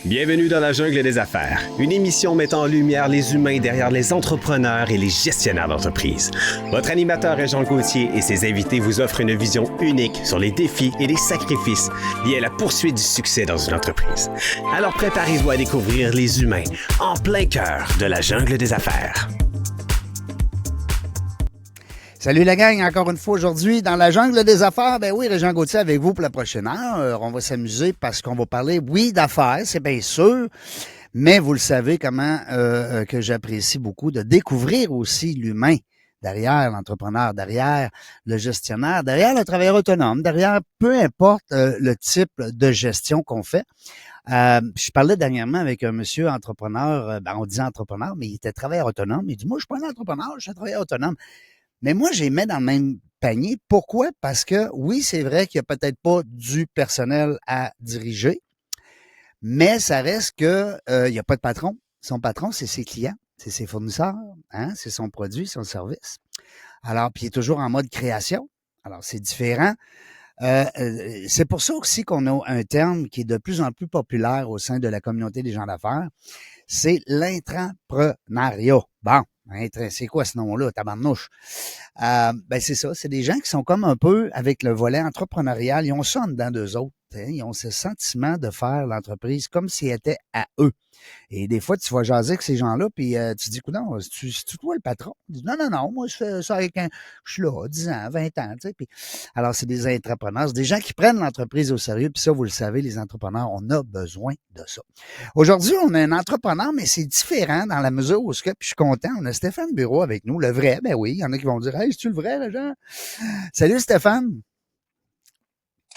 Bienvenue dans la jungle des affaires, une émission mettant en lumière les humains derrière les entrepreneurs et les gestionnaires d'entreprise. Votre animateur est Jean Gauthier et ses invités vous offrent une vision unique sur les défis et les sacrifices liés à la poursuite du succès dans une entreprise. Alors préparez-vous à découvrir les humains en plein cœur de la jungle des affaires. Salut la gang, encore une fois aujourd'hui dans la jungle des affaires. Ben oui, Régent Gauthier avec vous pour la prochaine heure. On va s'amuser parce qu'on va parler, oui, d'affaires, c'est bien sûr, mais vous le savez comment que j'apprécie beaucoup de découvrir aussi l'humain derrière l'entrepreneur, derrière le gestionnaire, derrière le travailleur autonome, derrière peu importe le type de gestion qu'on fait. Je parlais dernièrement avec un monsieur entrepreneur, on dit entrepreneur, mais il était travailleur autonome. Il dit, moi, je suis pas un entrepreneur, je suis un travailleur autonome. Mais moi, je les mets dans le même panier. Pourquoi? Parce que oui, c'est vrai qu'il n'y a peut-être pas du personnel à diriger, mais ça reste que il n'y a pas de patron. Son patron, c'est ses clients, c'est ses fournisseurs, hein? C'est son produit, son service. Alors, puis il est toujours en mode création. Alors, c'est différent. C'est pour ça aussi qu'on a un terme qui est de plus en plus populaire au sein de la communauté des gens d'affaires. C'est l'intrapreneuriat. Bon. C'est quoi ce nom-là, tabarnouche? C'est ça, c'est des gens qui sont comme un peu avec le volet entrepreneurial, ils ont ça en dedans d'eux autres, hein? Ils ont ce sentiment de faire l'entreprise comme si elle était à eux. Et des fois, tu vas jaser avec ces gens-là, puis tu dis, non, c'est toi le patron? Ils disent, non, moi je fais ça avec je suis là, 10 ans, 20 ans, tu sais. Puis, alors, c'est des entrepreneurs, c'est des gens qui prennent l'entreprise au sérieux, puis ça, vous le savez, les entrepreneurs, on a besoin de ça. Aujourd'hui, on a un entrepreneur, mais c'est différent dans la mesure où, puis je suis content, on a Stéphane Bureau avec nous, le vrai, ben oui, il y en a qui vont dire, hey, c'est-tu le vrai, les gens? Salut Stéphane.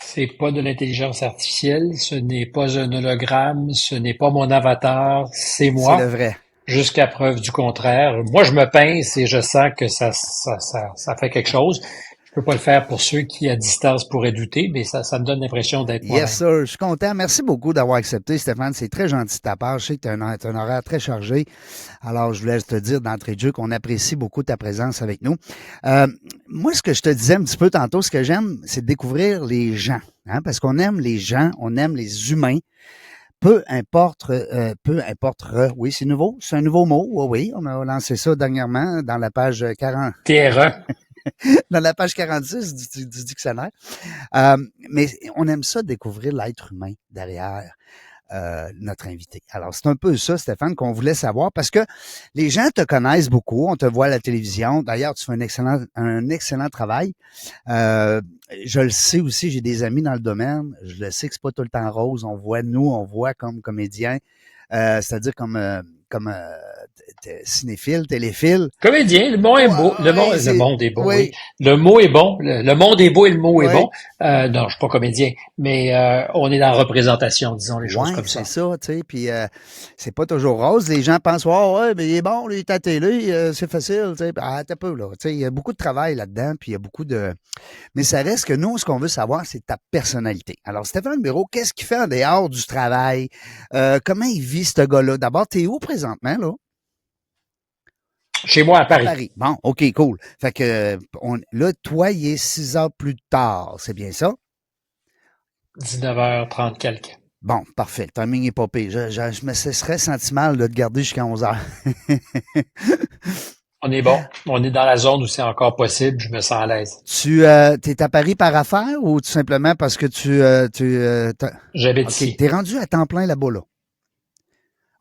C'est pas de l'intelligence artificielle, ce n'est pas un hologramme, ce n'est pas mon avatar, c'est moi. C'est le vrai. Jusqu'à preuve du contraire. Moi, je me pince et je sens que ça fait quelque chose. Je peux pas le faire pour ceux qui, à distance, pourraient douter, mais ça me donne l'impression d'être moi-même. Yes, sir. Je suis content. Merci beaucoup d'avoir accepté, Stéphane. C'est très gentil de ta part. Je sais que tu as un horaire très chargé. Alors, je voulais te dire d'entrée de jeu qu'on apprécie beaucoup ta présence avec nous. Moi, ce que je te disais un petit peu tantôt, ce que j'aime, c'est de découvrir les gens. Hein, parce qu'on aime les gens, on aime les humains. Peu importe, oui, c'est nouveau. C'est un nouveau mot. Oui, on a lancé ça dernièrement dans la page 40. TRE. Dans la page 46 du dictionnaire. Mais on aime ça découvrir l'être humain derrière notre invité. Alors, c'est un peu ça, Stéphane, qu'on voulait savoir parce que les gens te connaissent beaucoup, on te voit à la télévision. D'ailleurs, tu fais un excellent travail. Je le sais aussi, j'ai des amis dans le domaine. Je le sais que c'est pas tout le temps rose. On voit comme comédien, c'est-à-dire comme cinéphile, téléphile. Comédien, le mot est beau. Le monde est beau, oui. Le mot est bon. Le monde est beau et le mot est bon. Non, je suis pas comédien, mais on est dans la représentation, disons les choses comme ça. C'est ça, tu sais. Puis c'est pas toujours rose. Les gens pensent, mais il est bon, il est à télé, c'est facile, tu sais. T'as peu là. Tu sais, il y a beaucoup de travail là-dedans, puis il y a beaucoup de. Mais ça reste que nous, ce qu'on veut savoir, c'est ta personnalité. Alors, Stéphane Bureau, qu'est-ce qu'il fait en dehors du travail? Comment il vit ce gars-là? D'abord, t'es où présentement, là? Chez moi, à Paris. Bon, OK, cool. Fait que là, toi, il est 6 heures plus tard, c'est bien ça? 19h30 quelques. Bon, parfait. Le timing est pas pire. Je me serais senti mal de te garder jusqu'à 11 heures. On est bon. On est dans la zone où c'est encore possible. Je me sens à l'aise. Tu es à Paris par affaires ou tout simplement parce que j'habite ici. T'es rendu à temps plein là-bas, là?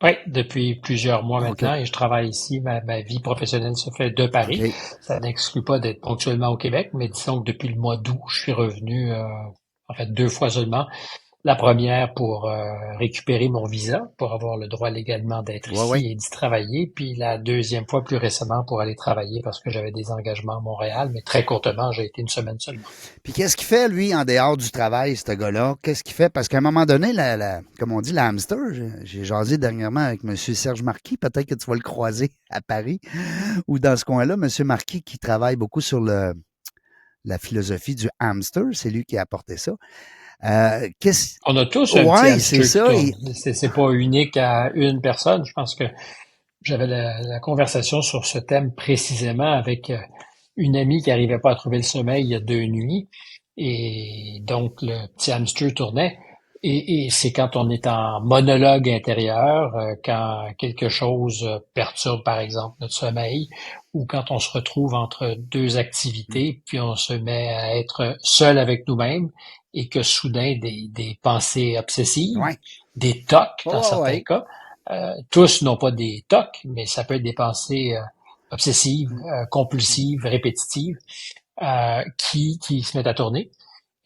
Oui, depuis plusieurs mois maintenant, et je travaille ici. Ma vie professionnelle se fait de Paris. Okay. Ça n'exclut pas d'être ponctuellement au Québec, mais disons que depuis le mois d'août, je suis revenu, 2 fois seulement. La première pour récupérer mon visa, pour avoir le droit légalement d'être ici et d'y travailler. Puis la deuxième fois, plus récemment, pour aller travailler parce que j'avais des engagements à Montréal, mais très courtement, j'ai été 1 semaine seulement. Puis qu'est-ce qu'il fait, lui, en dehors du travail, ce gars-là? Qu'est-ce qu'il fait? Parce qu'à un moment donné, comme on dit, la hamster, j'ai jasé dernièrement avec M. Serge Marquis, peut-être que tu vas le croiser à Paris ou dans ce coin-là. M. Marquis qui travaille beaucoup sur la philosophie du hamster, c'est lui qui a apporté ça. On a tous un petit hamster qui tourne. C'est pas unique à une personne. Je pense que j'avais la conversation sur ce thème précisément avec une amie qui n'arrivait pas à trouver le sommeil il y a 2 nuits. Et donc, le petit hamster tournait. Et c'est quand on est en monologue intérieur, quand quelque chose perturbe, par exemple, notre sommeil, ou quand on se retrouve entre deux activités, puis on se met à être seul avec nous-mêmes, et que soudain des pensées obsessives, Ouais. des tocs dans certains Ouais. cas, tous n'ont pas des tocs, mais ça peut être des pensées obsessives, compulsives, répétitives, qui se mettent à tourner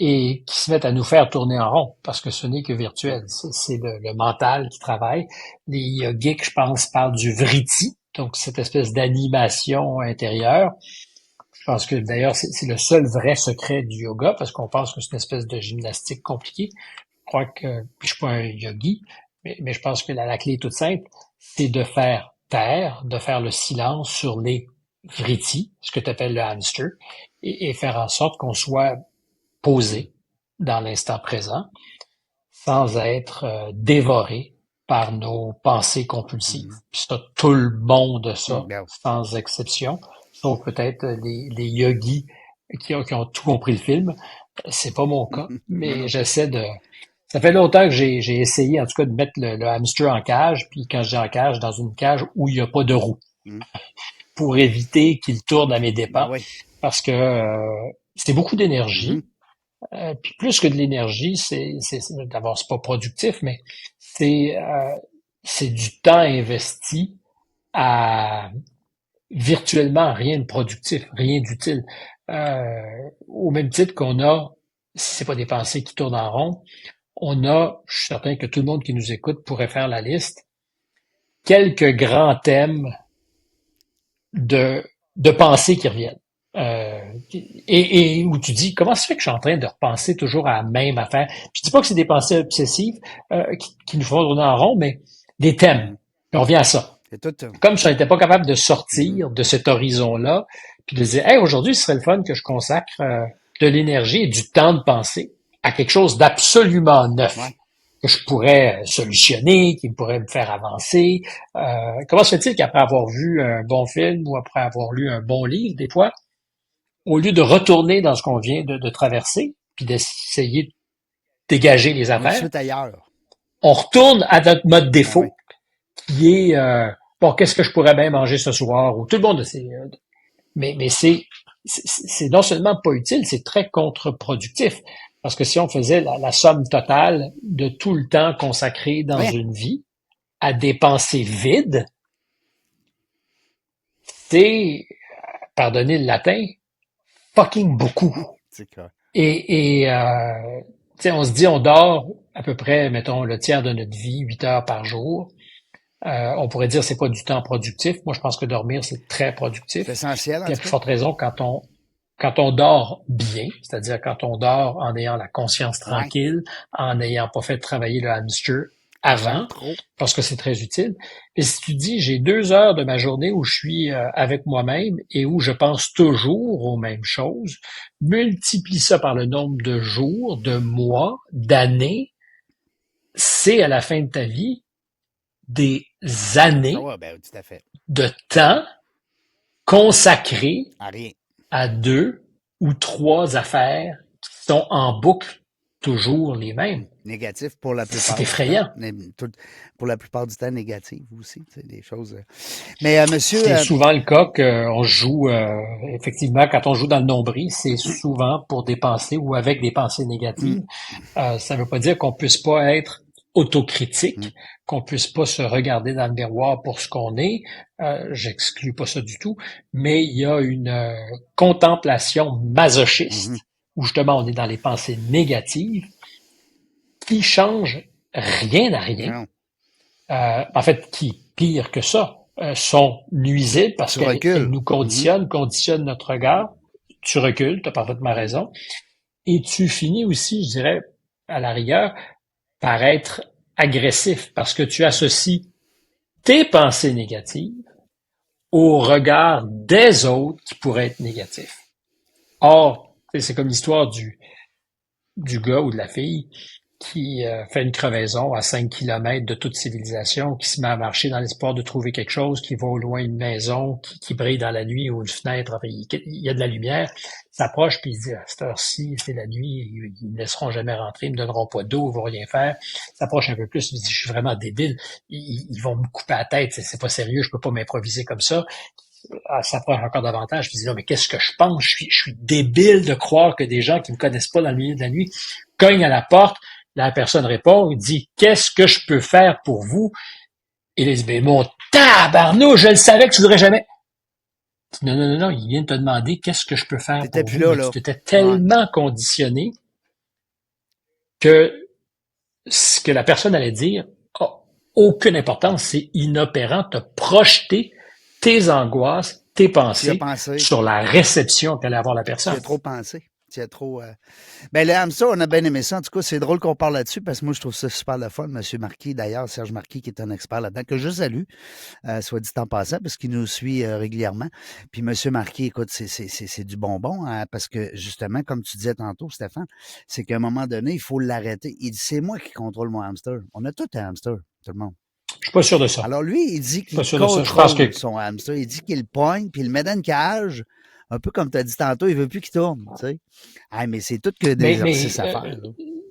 et qui se mettent à nous faire tourner en rond, parce que ce n'est que virtuel. C'est le mental qui travaille. Les yogiques, je pense, parlent du vritti, donc cette espèce d'animation intérieure. Je pense que d'ailleurs, c'est le seul vrai secret du yoga, parce qu'on pense que c'est une espèce de gymnastique compliquée. Je crois que, puis je suis pas un yogi, mais je pense que la clé est toute simple, c'est de faire taire, de faire le silence sur les vrittis, ce que tu appelles le hamster, et faire en sorte qu'on soit posé dans l'instant présent, sans être dévoré par nos pensées compulsives. Puis ça, tout le monde a ça, sans exception, sauf peut-être les yogis qui ont tout compris le film. C'est pas mon cas, mais j'essaie de... Ça fait longtemps que j'ai essayé, en tout cas, de mettre le hamster en cage, puis quand je dis en cage, dans une cage où il n'y a pas de roue, pour éviter qu'il tourne à mes dépens, parce que c'est beaucoup d'énergie. Puis plus que de l'énergie, d'abord c'est pas productif, mais c'est du temps investi à virtuellement rien de productif, rien d'utile. Au même titre qu'on a, si c'est pas des pensées qui tournent en rond, on a, je suis certain que tout le monde qui nous écoute pourrait faire la liste, quelques grands thèmes de pensées qui reviennent. Et où tu dis, comment ça fait que je suis en train de repenser toujours à la même affaire? Je dis pas que c'est des pensées obsessives qui nous font tourner en rond, mais des thèmes. Puis on revient à ça. Comme si on n'était pas capable de sortir de cet horizon-là, puis de dire, hey, aujourd'hui, ce serait le fun que je consacre de l'énergie et du temps de penser à quelque chose d'absolument neuf. Que je pourrais solutionner, qui pourrait me faire avancer. Comment se fait-il qu'après avoir vu un bon film ou après avoir lu un bon livre, des fois, au lieu de retourner dans ce qu'on vient de traverser, puis d'essayer de dégager les affaires, on retourne à notre mode défaut, qui est bon, qu'est-ce que je pourrais bien manger ce soir, ou tout le monde sait. Mais c'est non seulement pas utile, c'est très contre-productif. Parce que si on faisait la somme totale de tout le temps consacré dans une vie à des pensées vides, c'est, pardonnez le latin, fucking beaucoup. Et on se dit, on dort à peu près, mettons, le tiers de notre vie, 8 heures par jour. On pourrait dire c'est pas du temps productif. Moi, je pense que dormir, c'est très productif. C'est essentiel. Puis, à plus forte raison, quand on dort bien, c'est-à-dire quand on dort en ayant la conscience tranquille, en n'ayant pas fait travailler le hamster avant, parce que c'est très utile. Et si tu dis, j'ai 2 heures de ma journée où je suis avec moi-même et où je pense toujours aux mêmes choses, multiplie ça par le nombre de jours, de mois, d'années, c'est à la fin de ta vie des années de temps consacré à 2 ou 3 affaires qui sont en boucle, toujours les mêmes. Négatif pour la plupart. C'est effrayant. Pour la plupart du temps, négatif aussi. C'est des choses. Mais monsieur. C'est souvent le cas qu'on joue, effectivement, quand on joue dans le nombril, c'est souvent pour des pensées ou avec des pensées négatives. Ça ne veut pas dire qu'on puisse pas être autocritique, qu'on puisse pas se regarder dans le miroir pour ce qu'on est. J'exclus pas ça du tout, mais il y a une contemplation masochiste où justement on est dans les pensées négatives qui changent rien à rien. En fait, qui, pire que ça, sont nuisibles parce qu'elles nous conditionnent notre regard. Tu recules, tu as parfaitement raison. Et tu finis aussi, je dirais, à la rigueur, par être agressif parce que tu associes tes pensées négatives au regard des autres qui pourraient être négatifs. Or, c'est comme l'histoire du gars ou de la fille qui fait une crevaison à 5 kilomètres de toute civilisation, qui se met à marcher dans l'espoir de trouver quelque chose, qui va au loin une maison qui brille dans la nuit ou une fenêtre, enfin, il y a de la lumière, s'approche puis il se dit, à cette heure-ci, c'est la nuit, ils ne laisseront jamais rentrer, ils me donneront pas d'eau, ils vont rien faire. S'approche un peu plus, il dit, je suis vraiment débile, ils vont me couper la tête, c'est pas sérieux, je peux pas m'improviser comme ça. S'approche encore davantage, puis il dit, non, mais qu'est-ce que je pense? Je suis débile de croire que des gens qui me connaissent pas dans le milieu de la nuit cognent à la porte. La personne répond, il dit, qu'est-ce que je peux faire pour vous? Et il dit, mais mon tabarnouche, je le savais que tu voudrais jamais. Non, non, non, non, il vient de te demander qu'est-ce que je peux faire T'étais pour plus vous. là. Tu t'étais tellement conditionné que ce que la personne allait dire a aucune importance, c'est inopérant, t'as projeté tes angoisses, tes pensées sur la réception qu'allait avoir la personne. Tu as trop pensé. Tu as trop. Ben, le hamster, on a bien aimé ça. En tout cas, c'est drôle qu'on parle là-dessus parce que moi, je trouve ça super le fun. Monsieur Marquis, d'ailleurs, Serge Marquis, qui est un expert là-dedans, que je salue, soit dit en passant, parce qu'il nous suit régulièrement. Puis, Monsieur Marquis, écoute, c'est du bonbon, hein, parce que justement, comme tu disais tantôt, Stéphane, c'est qu'à un moment donné, il faut l'arrêter. Il dit, c'est moi qui contrôle mon hamster. On a tout un hamster, tout le monde. Je suis pas sûr de ça. Alors, lui, il dit qu'il contrôle son hamster. Il dit qu'il le poigne, puis il le met dans une cage. Un peu comme tu as dit tantôt, il veut plus qu'il tourne, tu sais. Ah, mais c'est tout que des exercices à faire.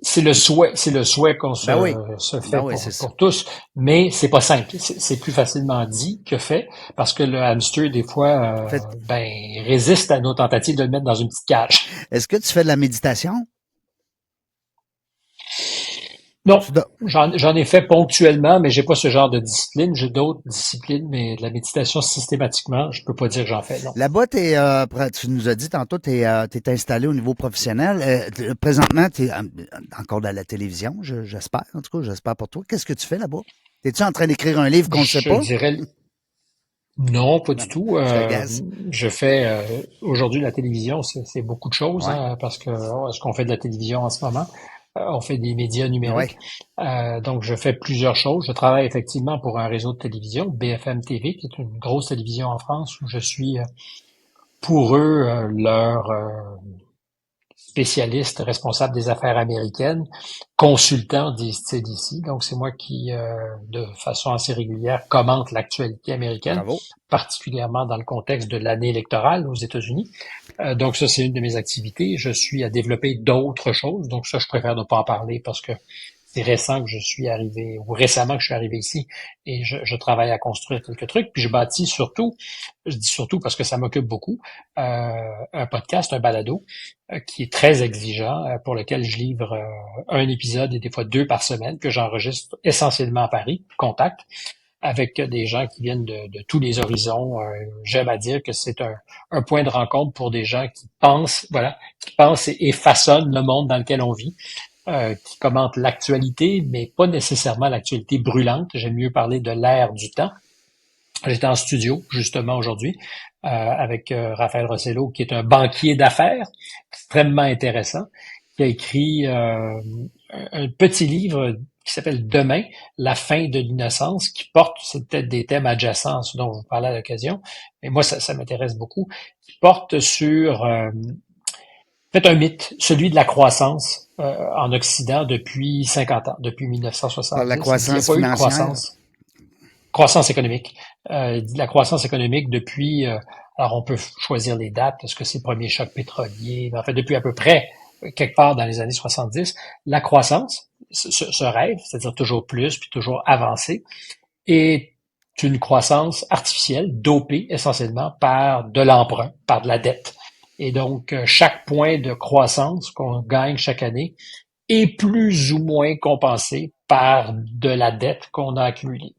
C'est le souhait qu'on se fait pour tous, mais c'est pas simple. C'est plus facilement dit que fait, parce que le hamster, des fois, résiste à nos tentatives de le mettre dans une petite cage. Est-ce que tu fais de la méditation? Non, j'en ai fait ponctuellement, mais j'ai pas ce genre de discipline. J'ai d'autres disciplines, mais de la méditation systématiquement, je peux pas dire que j'en fais, non. Là-bas, tu nous as dit tantôt, t'es installé au niveau professionnel. Présentement, t'es encore dans la télévision, j'espère. En tout cas, j'espère pour toi. Qu'est-ce que tu fais là-bas? T'es-tu en train d'écrire un livre qu'on ne sait pas? Je dirais... Non, pas du tout. Je fais aujourd'hui la télévision, c'est beaucoup de choses, hein, parce que est-ce qu'on fait de la télévision en ce moment? On fait des médias numériques. Donc, je fais plusieurs choses. Je travaille effectivement pour un réseau de télévision, BFM TV, qui est une grosse télévision en France, où je suis pour eux leur spécialiste responsable des affaires américaines, consultant des CDC. Donc, c'est moi qui, de façon assez régulière, commente l'actualité américaine, particulièrement dans le contexte de l'année électorale aux États-Unis. Donc, ça, c'est une de mes activités. Je suis à développer d'autres choses. Donc, ça, je préfère ne pas en parler parce que c'est récent que je suis arrivé, ou récemment que je suis arrivé ici, et je travaille à construire quelques trucs. Puis je bâtis surtout, je dis surtout parce que ça m'occupe beaucoup, un podcast, un balado, qui est très exigeant, pour lequel je livre un épisode et des fois 2 par semaine, que j'enregistre essentiellement à Paris, contact, avec des gens qui viennent de tous les horizons. J'aime à dire que c'est un point de rencontre pour des gens qui pensent, et façonnent le monde dans lequel on vit. Qui commente l'actualité, mais pas nécessairement l'actualité brûlante. J'aime mieux parler de l'ère du temps. J'étais en studio, justement, aujourd'hui, avec Raphaël Rossello, qui est un banquier d'affaires, extrêmement intéressant, qui a écrit un petit livre qui s'appelle Demain, la fin de l'innocence, qui porte, c'est peut-être des thèmes adjacents, ce dont vous parlez à l'occasion, mais moi, ça m'intéresse beaucoup, qui porte sur... fait un mythe, celui de la croissance en Occident depuis 50 ans, depuis 1970. La croissance financière. Croissance économique. La croissance économique depuis, alors on peut choisir les dates, est-ce que c'est le premier choc pétrolier, mais en fait depuis à peu près quelque part dans les années 70, la croissance, ce rêve, c'est-à-dire toujours plus, puis toujours avancer, est une croissance artificielle, dopée essentiellement par de l'emprunt, par de la dette. Et donc, chaque point de croissance qu'on gagne chaque année est plus ou moins compensé par de la dette qu'on a accumulée.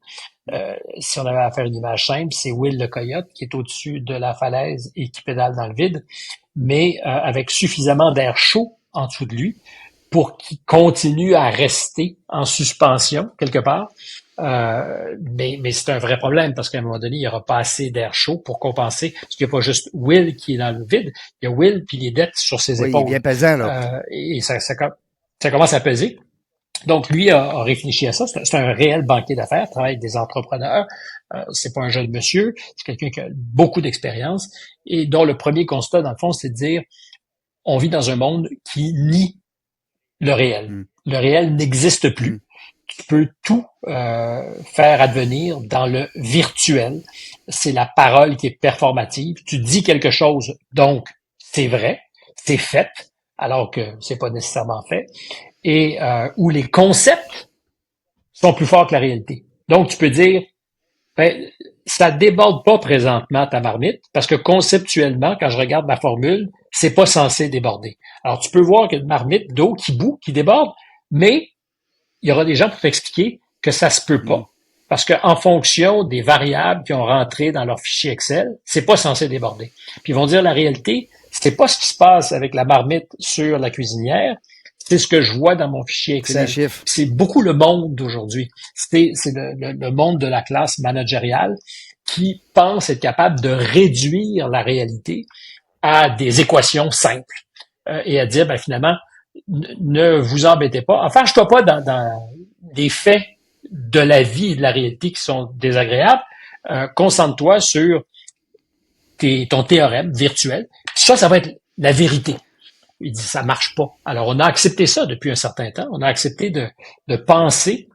Si on avait à faire une image simple, c'est Will le coyote qui est au-dessus de la falaise et qui pédale dans le vide, mais avec suffisamment d'air chaud en dessous de lui pour qu'il continue à rester en suspension quelque part. Mais c'est un vrai problème parce qu'à un moment donné, il n'y aura pas assez d'air chaud pour compenser. Parce qu'il n'y a pas juste Will qui est dans le vide, il y a Will puis les dettes sur ses épaules. Il est bien pesant, là. Et ça commence à peser. Donc, lui a réfléchi à ça. C'est un réel banquier d'affaires, travaille avec des entrepreneurs. C'est pas un jeune monsieur, c'est quelqu'un qui a beaucoup d'expérience et dont le premier constat, dans le fond, c'est de dire on vit dans un monde qui nie le réel. le réel n'existe plus. Tu peux tout faire advenir dans le virtuel. C'est la parole qui est performative. Tu dis quelque chose, donc c'est vrai, c'est fait, alors que c'est pas nécessairement fait. Et où les concepts sont plus forts que la réalité. Donc tu peux dire, ben, ça déborde pas présentement ta marmite, parce que conceptuellement, quand je regarde ma formule, c'est pas censé déborder. Alors, tu peux voir qu'il y a une marmite d'eau qui bout, qui déborde, mais il y aura des gens pour t'expliquer que ça se peut pas. Parce que en fonction des variables qui ont rentré dans leur fichier Excel, c'est pas censé déborder. Puis ils vont dire la réalité, c'est pas ce qui se passe avec la marmite sur la cuisinière, c'est ce que je vois dans mon fichier Excel. C'est beaucoup le monde d'aujourd'hui. C'est le monde de la classe managériale qui pense être capable de réduire la réalité à des équations simples et à dire, ben, finalement, ne vous embêtez pas. Enfin, je ne pas dans des faits de la vie et de la réalité qui sont désagréables. Concentre-toi sur ton théorème virtuel. Ça va être la vérité. Il dit, ça marche pas. Alors, on a accepté ça depuis un certain temps. On a accepté de penser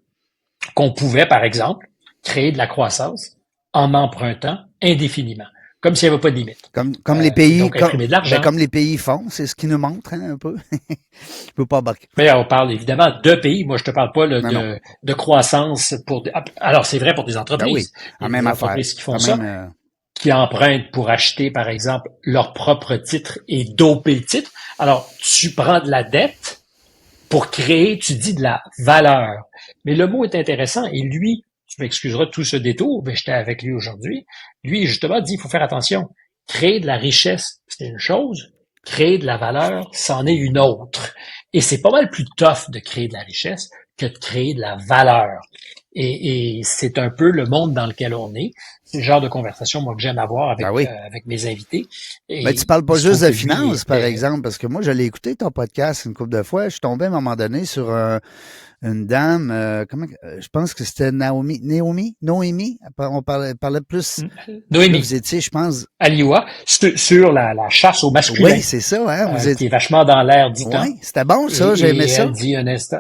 qu'on pouvait, par exemple, créer de la croissance en empruntant indéfiniment. Comme s'il n'y avait pas de limite. Comme les pays, donc, imprimer de l'argent. Comme les pays font, c'est ce qui nous montre un peu. Je peux pas embarquer. Mais on parle évidemment de pays. Moi, je te parle pas de croissance pour. Alors, c'est vrai pour des entreprises. Ben oui, en même affaire. Entreprises qui font ça, qui empruntent pour acheter, par exemple, leur propre titre et doper le titre. Alors, tu prends de la dette pour créer, tu dis de la valeur. Mais le mot est intéressant et lui, tu m'excuseras de tout ce détour, mais j'étais avec lui aujourd'hui. Lui, justement, dit, il faut faire attention. Créer de la richesse, c'est une chose. Créer de la valeur, c'en est une autre. Et c'est pas mal plus tough de créer de la richesse que de créer de la valeur. Et c'est un peu le monde dans lequel on est. C'est le genre de conversation, moi, que j'aime avoir avec mes invités. Mais tu parles pas juste de finances, par exemple, parce que moi, je l'ai écouté, ton podcast, une couple de fois. Je suis tombé à un moment donné sur une dame, je pense que c'était Noémie? On parlait plus. Noémie. Vous étiez, je pense. Aliwa, sur la chasse au masculin. Oui, c'est ça, hein. Qui est vachement dans l'air du temps. Oui, c'était bon, ça, j'ai aimé ça. Elle dit un instant.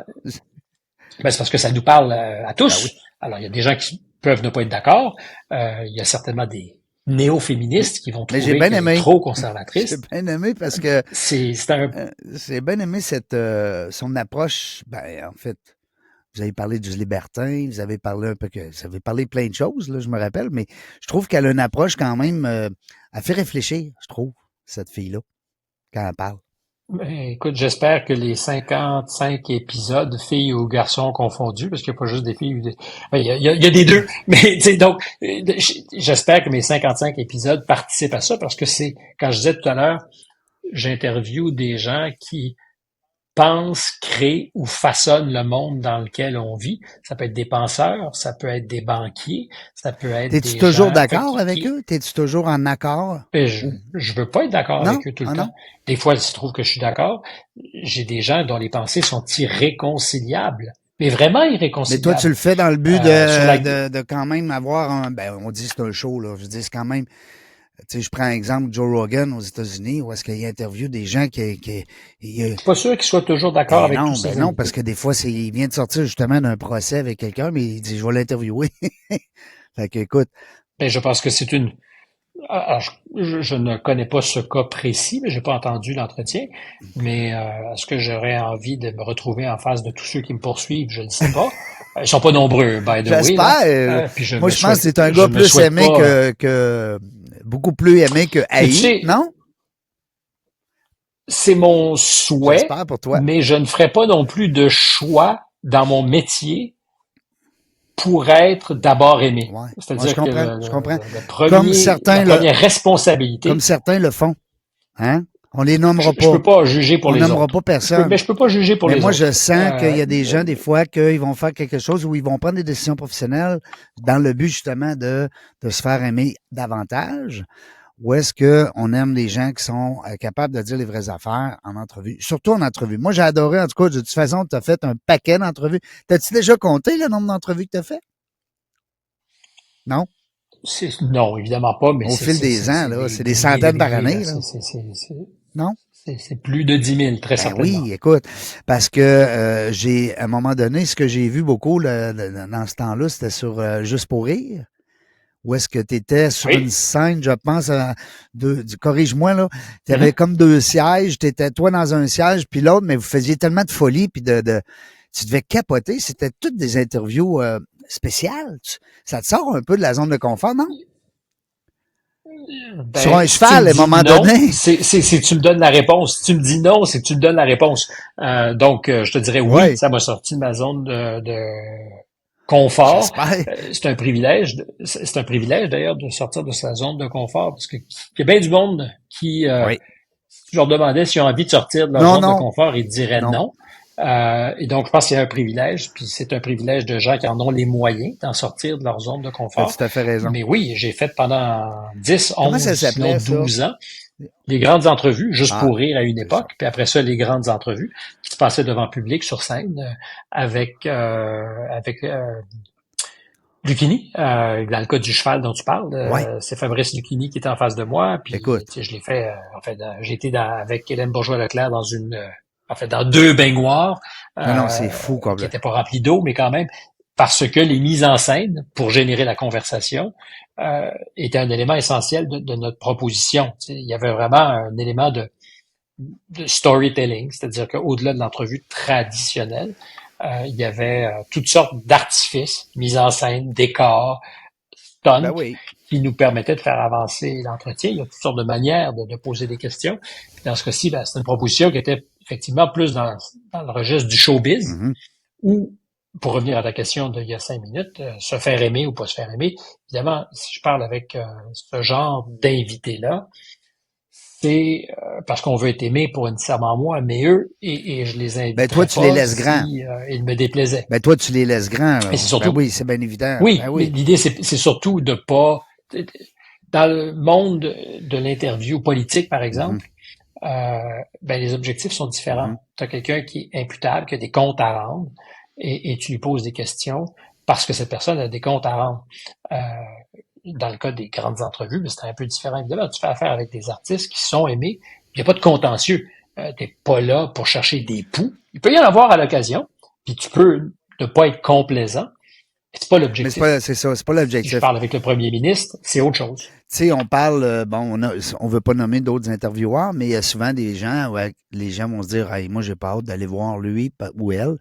Ben, c'est parce que ça nous parle à tous. Ben oui. Alors, il y a des gens qui peuvent ne pas être d'accord. Il y a certainement des néo-féministes qui vont trouver qu'elle est trop conservatrice. J'ai bien aimé parce que j'ai bien aimé son approche. Ben, en fait, vous avez parlé du libertin, vous avez parlé plein de choses, là, je me rappelle, mais je trouve qu'elle a une approche quand même, elle fait réfléchir, je trouve, cette fille-là, quand elle parle. Ben, écoute, j'espère que les 55 épisodes, filles ou garçons confondus, parce qu'il n'y a pas juste des filles, il y a des deux, mais donc j'espère que mes 55 épisodes participent à ça, parce que c'est, quand je disais tout à l'heure, j'interviewe des gens qui pensent, créent ou façonnent le monde dans lequel on vit. Ça peut être des penseurs, ça peut être des banquiers, ça peut être des gens... T'es-tu toujours d'accord avec eux? T'es-tu toujours en accord? Je veux pas être d'accord avec eux tout le temps. Des fois, il se trouve que je suis d'accord. J'ai des gens dont les pensées sont irréconciliables. Mais vraiment irréconciliables. Mais toi, tu le fais dans le but de quand même avoir on dit c'est un show, là. Je dis, c'est quand même... Tu sais, je prends un exemple Joe Rogan aux États-Unis où est-ce qu'il interviewe des gens je suis pas sûr qu'ils soient toujours d'accord avec tout ça. Non, parce que des fois, il vient de sortir justement d'un procès avec quelqu'un, mais il dit, je vais l'interviewer. Fait que, écoute. Ben, je pense que c'est une... Alors, je ne connais pas ce cas précis, mais j'ai pas entendu l'entretien. Mais est-ce que j'aurais envie de me retrouver en face de tous ceux qui me poursuivent? Je ne sais pas. Ils sont pas nombreux, by the way. J'espère. Moi, je pense que c'est un gars plus aimé que beaucoup plus aimé que haï, non? C'est mon souhait. J'espère pour toi. Mais je ne ferai pas non plus de choix dans mon métier pour être d'abord aimé. Ouais. C'est-à-dire je comprends. La première responsabilité. Comme certains le font. Hein? On les nommera pas. Je peux pas juger pour les autres. On nommera pas personne. Mais je peux pas juger pour les autres. Mais moi, je sens qu'il y a des gens, des fois, qu'ils vont faire quelque chose où ils vont prendre des décisions professionnelles dans le but, justement, de se faire aimer davantage. Ou est-ce qu'on aime les gens qui sont capables de dire les vraies affaires en entrevue? Surtout en entrevue. Moi, j'ai adoré, en tout cas, de toute façon, tu as fait un paquet d'entrevues. T'as-tu déjà compté le nombre d'entrevues que tu as fait? Non? Non, évidemment pas. Mais au fil des ans, là, c'est des centaines par année. Là. Non? C'est plus de 10 000, très certainement. Oui, écoute, parce que à un moment donné, ce que j'ai vu beaucoup dans ce temps-là, c'était sur Juste pour rire. Où est-ce que tu étais sur une scène, je pense, corrige-moi, là, tu avais comme 2 sièges, tu étais toi dans un siège, puis l'autre, mais vous faisiez tellement de folie, puis tu devais capoter, c'était toutes des interviews spéciales. Ça te sort un peu de la zone de confort, non? Ben, sur un cheval, à un moment donné. C'est tu me donnes la réponse. Si tu me dis non, c'est que tu me donnes la réponse. Donc, je te dirais oui, ça m'a sorti de ma zone de confort. C'est un privilège. C'est un privilège d'ailleurs de sortir de sa zone de confort parce que il y a bien du monde qui, si tu leur demandais s'ils ont envie de sortir de leur zone de confort, ils diraient non. Et donc, je pense qu'il y a un privilège, puis c'est un privilège de gens qui en ont les moyens d'en sortir de leur zone de confort. Tu as tout à fait raison. Mais oui, j'ai fait pendant 10, 11, sinon 12 ans les grandes entrevues, juste pour rire à une époque, puis après ça, les grandes entrevues qui se passaient devant public sur scène avec Lucchini, dans le cas du cheval dont tu parles, c'est Fabrice Lucchini qui est en face de moi, puis je l'ai fait, j'ai été avec Hélène Bourgeois-Leclerc dans 2 baignoires, non, c'est fou, qui n'étaient pas remplies d'eau, mais quand même, parce que les mises en scène, pour générer la conversation, étaient un élément essentiel de notre proposition. Il y avait vraiment un élément de storytelling, c'est-à-dire qu'au-delà de l'entrevue traditionnelle, il y avait toutes sortes d'artifices, mise en scène, décors, stunts, qui nous permettaient de faire avancer l'entretien. Il y a toutes sortes de manières de poser des questions. Puis dans ce cas-ci, c'est une proposition qui était effectivement plus dans le registre du showbiz, où, pour revenir à ta question d'il y a 5 minutes, se faire aimer ou pas se faire aimer, évidemment, si je parle avec ce genre d'invités-là, c'est parce qu'on veut être aimé pour nécessairement moi, mais eux, et je les invite. Toi, tu les laisses grands. Ils me déplaisaient. Toi, tu les laisses grands. Mais c'est surtout, oui, c'est bien évident. Oui, mais l'idée, c'est surtout de pas... Dans le monde de l'interview politique, par exemple, les objectifs sont différents. Tu as quelqu'un qui est imputable, qui a des comptes à rendre, et tu lui poses des questions parce que cette personne a des comptes à rendre. Dans le cas des grandes entrevues, mais c'est un peu différent. Évidemment, tu fais affaire avec des artistes qui sont aimés. Il n'y a pas de contentieux. T'es pas là pour chercher des poux. Il peut y en avoir à l'occasion, puis tu peux ne pas être complaisant. C'est pas l'objectif. Mais c'est ça, c'est pas l'objectif. Si je parle avec le premier ministre, c'est autre chose. Tu sais, on parle, on veut pas nommer d'autres intervieweurs, mais il y a souvent des gens où les gens vont se dire, hey, moi, j'ai pas hâte d'aller voir lui ou elle,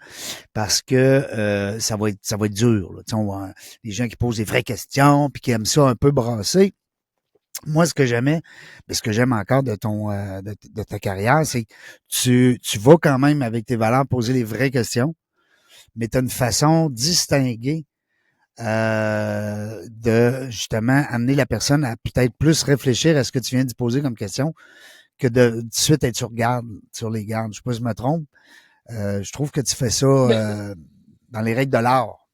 parce que ça va être dur. Là. On va, des gens qui posent des vraies questions, puis qui aiment ça un peu brasser. Moi, ce que j'aime encore de de ta carrière, c'est que tu vas quand même avec tes valeurs poser les vraies questions, mais tu as une façon distinguée de justement amener la personne à peut-être plus réfléchir à ce que tu viens de poser comme question que de suite être sur les gardes. Je sais pas si je me trompe. Je trouve que tu fais ça dans les règles de l'art.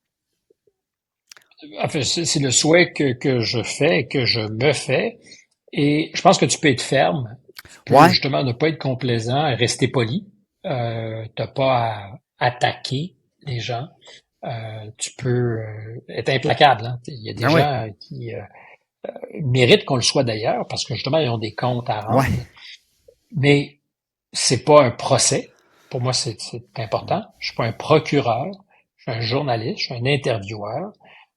Enfin, c'est le souhait que je fais, que je me fais. Et je pense que tu peux être ferme. Tu peux justement ne pas être complaisant, rester poli. T'as pas à attaquer les gens. Tu peux être implacable. Hein. Il y a des gens qui méritent qu'on le soit d'ailleurs parce que justement ils ont des comptes à rendre. Mais c'est pas un procès. Pour moi, c'est important. Je suis pas un procureur. Je suis un journaliste. Je suis un intervieweur.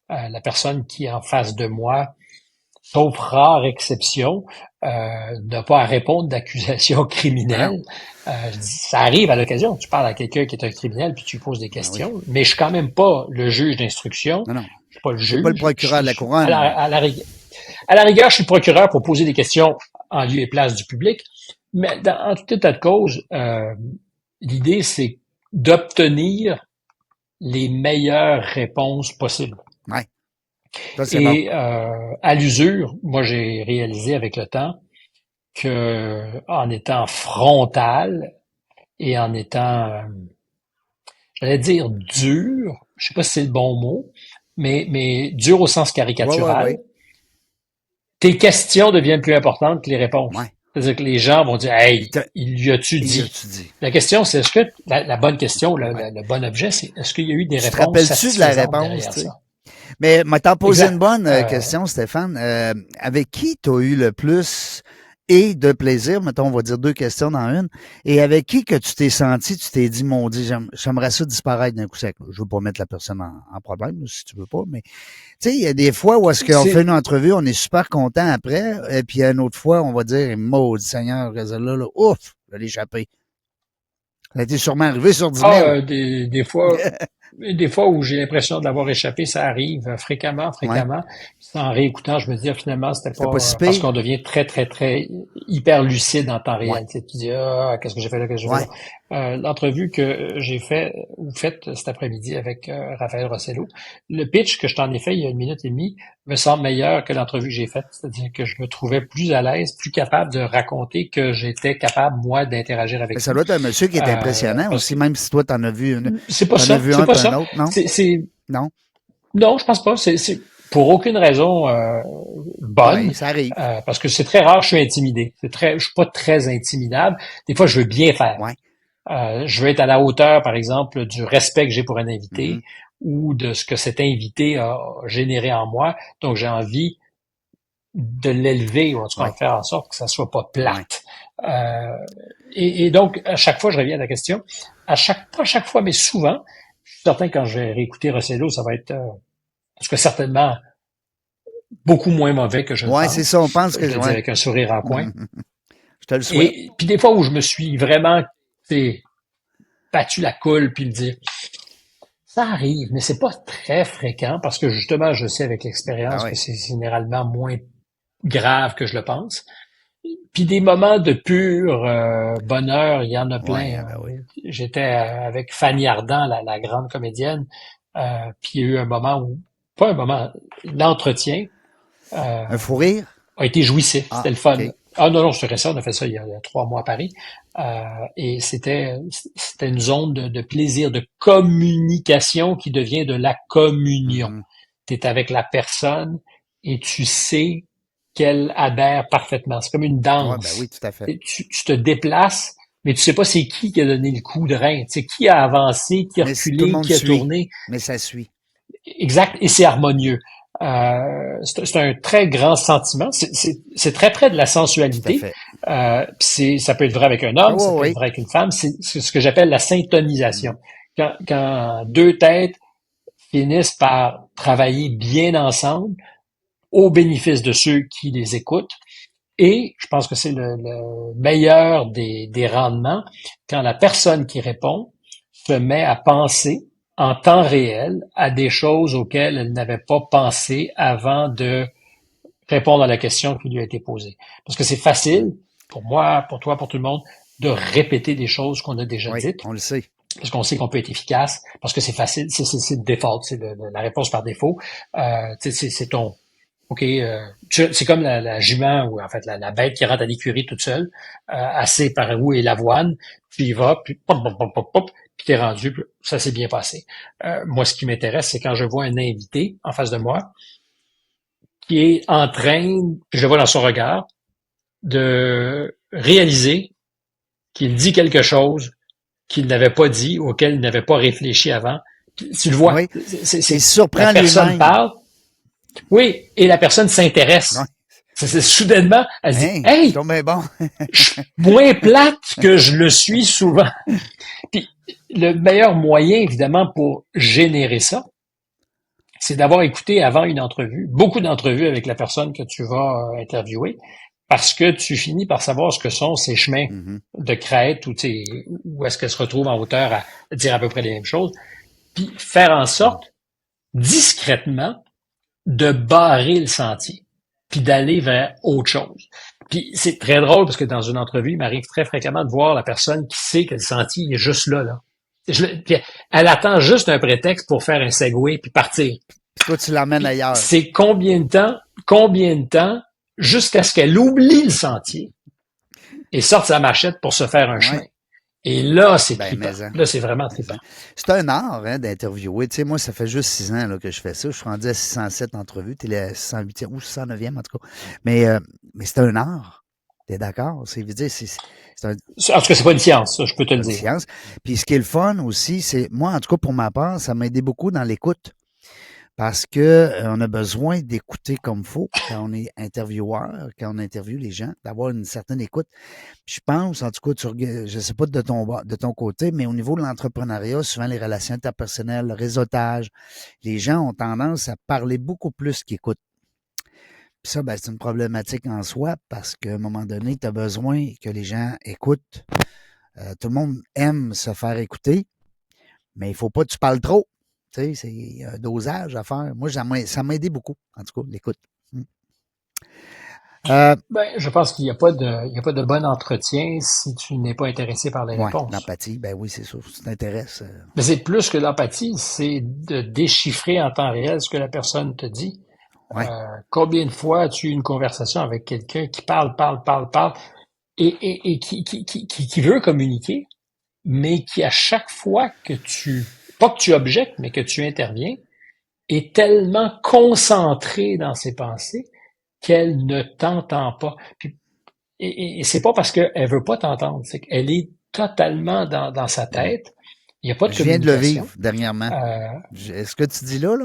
La personne qui est en face de moi, sauf rare exception, n'a pas à répondre d'accusations criminelles. Ça arrive à l'occasion. Tu parles à quelqu'un qui est un criminel puis tu lui poses des questions. Mais je suis quand même pas le juge d'instruction. Non. Je suis pas le juge. Pas le procureur de la couronne. À la rigueur, je suis procureur pour poser des questions en lieu et place du public. Mais en tout état de cause, l'idée, c'est d'obtenir les meilleures réponses possibles. Ouais. Et à l'usure, moi j'ai réalisé avec le temps que en étant frontal et en étant, j'allais dire dur, je sais pas si c'est le bon mot, mais dur au sens caricatural, tes questions deviennent plus importantes que les réponses. C'est-à-dire que les gens vont dire, hey, il lui a-tu dit? La question, c'est est-ce que la bonne question, le bon objet, c'est est-ce qu'il y a eu des réponses satisfaisantes? Tu te rappelles-tu de la réponse? Ça? Mais t'as posé une bonne question, Stéphane. Avec qui t'as eu le plus et de plaisir, mettons, on va dire 2 questions dans une, et avec qui que tu t'es senti, tu t'es dit, maudit, j'aimerais ça disparaître d'un coup sec. Je veux pas mettre la personne en problème, si tu veux pas, mais tu sais, il y a des fois où est-ce qu'on fait une entrevue, on est super content après, et puis une autre fois, on va dire, maudit Seigneur, là, ouf, je l'ai échappé. Ça a été sûrement arrivé sur 10 000. Des fois où j'ai l'impression de l'avoir échappé, ça arrive fréquemment. Ouais. En réécoutant, je me dis, finalement, c'était pas parce qu'on devient très, très, très hyper lucide en temps réel. Tu dis, qu'est-ce que j'ai fait là, qu'est-ce que j'ai fait là. L'entrevue que j'ai faite cet après-midi avec Raphaël Rossello, le pitch que je t'en ai fait il y a 1 minute et demie me semble meilleur que l'entrevue que j'ai faite. C'est-à-dire que je me trouvais plus à l'aise, plus capable de raconter que j'étais capable, moi, d'interagir avec lui. Ça doit être un monsieur qui est impressionnant aussi, même si toi, t'en as vu une. C'est pas ça. C'est pas ça. Autre, non? Non? Non, je pense pas. C'est pour aucune raison bonne. Ouais, ça arrive. Parce que c'est très rare, je suis intimidé. Je suis pas très intimidable. Des fois, je veux bien faire. Ouais. Je veux être à la hauteur, par exemple, du respect que j'ai pour un invité ou de ce que cet invité a généré en moi. Donc, j'ai envie de l'élever ou en tout cas de faire en sorte que ça soit pas plate. Et donc, à chaque fois, je reviens à la question. Pas à chaque fois, mais souvent, je suis certain que quand je vais réécouter Rossello, ça va être parce que certainement beaucoup moins mauvais que je le pense. Ouais, c'est ça, on pense que... Je le dis avec un sourire en coin. Je te le souhaite. Et puis des fois où je me suis vraiment battu la coule puis me dire ça arrive, mais c'est pas très fréquent parce que justement, je sais avec l'expérience que c'est généralement moins grave que je le pense. Puis des moments de pur bonheur, il y en a plein. J'étais avec Fanny Ardant, la grande comédienne, puis il y a eu un moment où, pas un moment, l'entretien un fou rire a été jouissif. C'était le fun. Okay. Ah non, c'est récent, on a fait ça il y a 3 mois à Paris. Et c'était une zone de plaisir, de communication qui devient de la communion. Tu es avec la personne et tu sais qu'elle adhère parfaitement. C'est comme une danse. Oui, tout à fait. Tu te déplaces, mais tu sais pas c'est qui a donné le coup de rein. Tu sais, qui a avancé, qui a reculé, qui a tourné. Mais ça suit. Exact, et c'est harmonieux. C'est un très grand sentiment. C'est très près de la sensualité. Ça peut être vrai avec un homme, ça peut être vrai avec une femme. C'est ce que j'appelle la syntonisation. Quand 2 têtes finissent par travailler bien ensemble au bénéfice de ceux qui les écoutent. Et je pense que c'est le meilleur des rendements quand la personne qui répond se met à penser en temps réel à des choses auxquelles elle n'avait pas pensé avant de répondre à la question qui lui a été posée. Parce que c'est facile, pour moi, pour toi, pour tout le monde, de répéter des choses qu'on a déjà dites. On le sait. Parce qu'on sait qu'on peut être efficace, parce que c'est facile, c'est le default, c'est la réponse par défaut. C'est ton... OK, c'est comme la jument ou en fait la bête qui rentre à l'écurie toute seule, assez par où est l'avoine, puis il va, puis pop, pop, pop, pop, pop, puis t'es rendu, puis ça s'est bien passé. Moi, ce qui m'intéresse, c'est quand je vois un invité en face de moi qui est en train, puis je le vois dans son regard, de réaliser qu'il dit quelque chose qu'il n'avait pas dit, auquel il n'avait pas réfléchi avant. Puis, tu le vois, c'est surprenant. La personne parle. Oui, et la personne s'intéresse. C'est soudainement, elle dit, hey, bon. je suis moins plate que je le suis souvent. Puis le meilleur moyen, évidemment, pour générer ça, c'est d'avoir écouté avant une entrevue, beaucoup d'entrevues avec la personne que tu vas interviewer, parce que tu finis par savoir ce que sont ces chemins de crête, où est-ce qu'elle se retrouve en hauteur à dire à peu près les mêmes choses, puis faire en sorte, discrètement, de barrer le sentier, puis d'aller vers autre chose. Puis c'est très drôle parce que dans une entrevue, il m'arrive très fréquemment de voir la personne qui sait que le sentier est juste là. Puis elle attend juste un prétexte pour faire un segway puis partir. Puis toi, tu l'emmènes ailleurs. C'est combien de temps, jusqu'à ce qu'elle oublie le sentier et sorte sa machette pour se faire un chemin. Et là, c'est là, c'est vraiment trippant. C'est un art d'interviewer. Tu sais, moi, ça fait juste 6 ans que je fais ça. Je suis rendu à 607 entrevues. Tu es la 608e ou 609e, en tout cas. Mais c'est un art. T'es d'accord? C'est en tout cas, c'est pas une science, ça, je peux te le dire. Science. Puis ce qui est le fun aussi, c'est, moi, en tout cas, pour ma part, ça m'a aidé beaucoup dans l'écoute. parce que on a besoin d'écouter comme faut quand on est intervieweur, quand on interviewe les gens, d'avoir une certaine écoute. Je pense, en tout cas, je sais pas de ton côté, mais au niveau de l'entrepreneuriat, souvent les relations interpersonnelles, le réseautage, les gens ont tendance à parler beaucoup plus qu'écoutent. Puis ça, ben, c'est une problématique en soi parce qu'à un moment donné, tu as besoin que les gens écoutent. Tout le monde aime se faire écouter, mais il faut pas que tu parles trop. Tu sais, c'est un dosage à faire. Moi, ça m'a aidé beaucoup, en tout cas, l'écoute. Je pense qu'il n'y a pas de bon entretien si tu n'es pas intéressé par les réponses. L'empathie, ben oui, c'est sûr. Si tu t'intéresses. Mais c'est plus que l'empathie, c'est de déchiffrer en temps réel ce que la personne te dit. Ouais. Combien de fois as-tu eu une conversation avec quelqu'un qui parle, et qui veut communiquer, mais qui à chaque fois pas que tu objectes, mais que tu interviens, est tellement concentrée dans ses pensées qu'elle ne t'entend pas. Et c'est pas parce qu'elle veut pas t'entendre, c'est qu'elle est totalement dans sa tête. Il n'y a pas de communication. Je viens de le vivre dernièrement. Est-ce que tu dis là?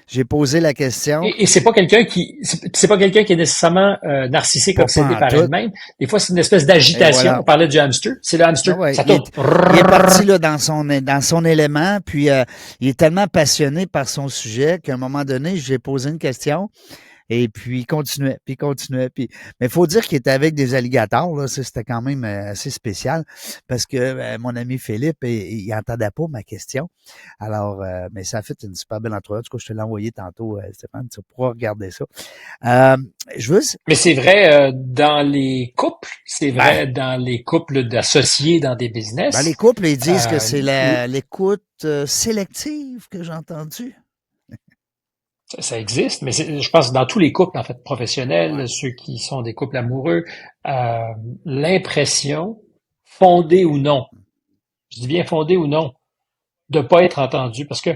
J'ai posé la question. Et c'est pas quelqu'un qui est nécessairement narcissique, obsédé par elle-même. Des fois, c'est une espèce d'agitation. Voilà. On parlait du hamster. C'est le hamster. Ça tourne. Il est parti là dans son élément, puis il est tellement passionné par son sujet qu'à un moment donné, j'ai posé une question. Et puis, il continuait. Mais il faut dire qu'il était avec des alligators, là. Ça, c'était quand même assez spécial parce que mon ami Philippe, il entendait pas ma question. Alors, mais ça a fait une super belle entrevue. En tout cas, je te l'ai envoyé tantôt, Stéphane. Tu pourras regarder ça. Mais c'est vrai dans les couples. C'est vrai dans les couples d'associés dans des business. Dans les couples, ils disent que c'est l'écoute sélective que j'ai entendue. Ça existe, mais je pense que dans tous les couples, en fait, professionnels, ceux qui sont des couples amoureux, l'impression, fondée ou non, je dis bien fondée ou non, de pas être entendu. Parce que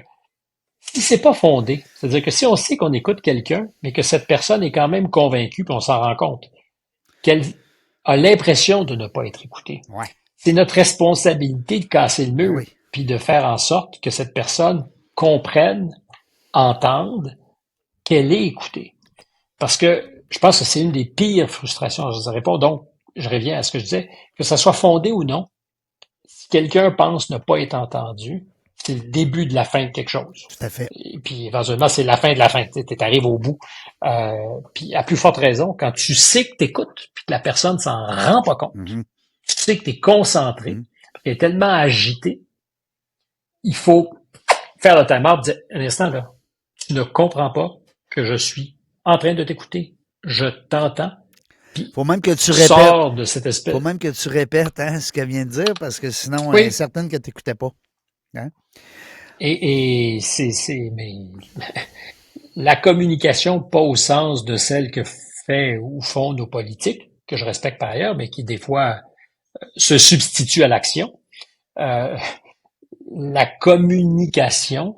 si c'est pas fondé, c'est-à-dire que si on sait qu'on écoute quelqu'un, mais que cette personne est quand même convaincue, puis on s'en rend compte, qu'elle a l'impression de ne pas être écoutée. Ouais. C'est notre responsabilité de casser le mur, puis de faire en sorte que cette personne comprenne, entende, qu'elle est écoutée. Parce que je pense que c'est une des pires frustrations. Je réponds donc, je reviens à ce que je disais, que ça soit fondé ou non, si quelqu'un pense ne pas être entendu, c'est le début de la fin de quelque chose. Tout à fait. Et puis éventuellement, c'est la fin de la fin. Tu arrives au bout. Puis à plus forte raison, quand tu sais que t'écoutes, puis que la personne s'en rend pas compte, tu sais que t'es concentré, qu'elle est tellement agitée, il faut faire le time-out et dire, un instant là, tu ne comprends pas que je suis en train de t'écouter. Je t'entends. Puis faut même que tu répètes. De cette espèce. Faut même que tu répètes ce qu'elle vient de dire parce que sinon, elle est certaine que tu n'écoutais pas. Hein? Et mais la communication, pas au sens de celle que fait ou font nos politiques, que je respecte par ailleurs, mais qui des fois se substitue à l'action. La communication,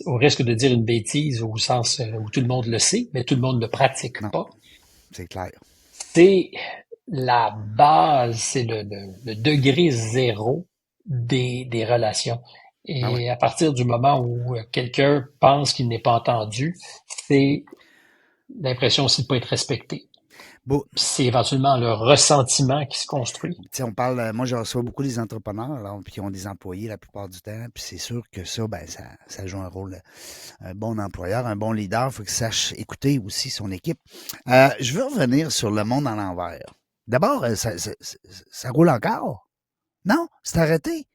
au risque de dire une bêtise au sens où tout le monde le sait, mais tout le monde ne le pratique pas. C'est clair. C'est la base, c'est le degré zéro des relations. Et à partir du moment où quelqu'un pense qu'il n'est pas entendu, c'est l'impression aussi de ne pas être respecté. C'est éventuellement le ressentiment qui se construit. Tu sais, on parle, moi, je reçois beaucoup des entrepreneurs, là, qui ont des employés la plupart du temps, puis c'est sûr que ça, ben, ça joue un rôle, un bon employeur, un bon leader, il faut qu'il sache écouter aussi son équipe. Je veux revenir sur le monde à l'envers. D'abord, ça roule encore? Non? C'est arrêté?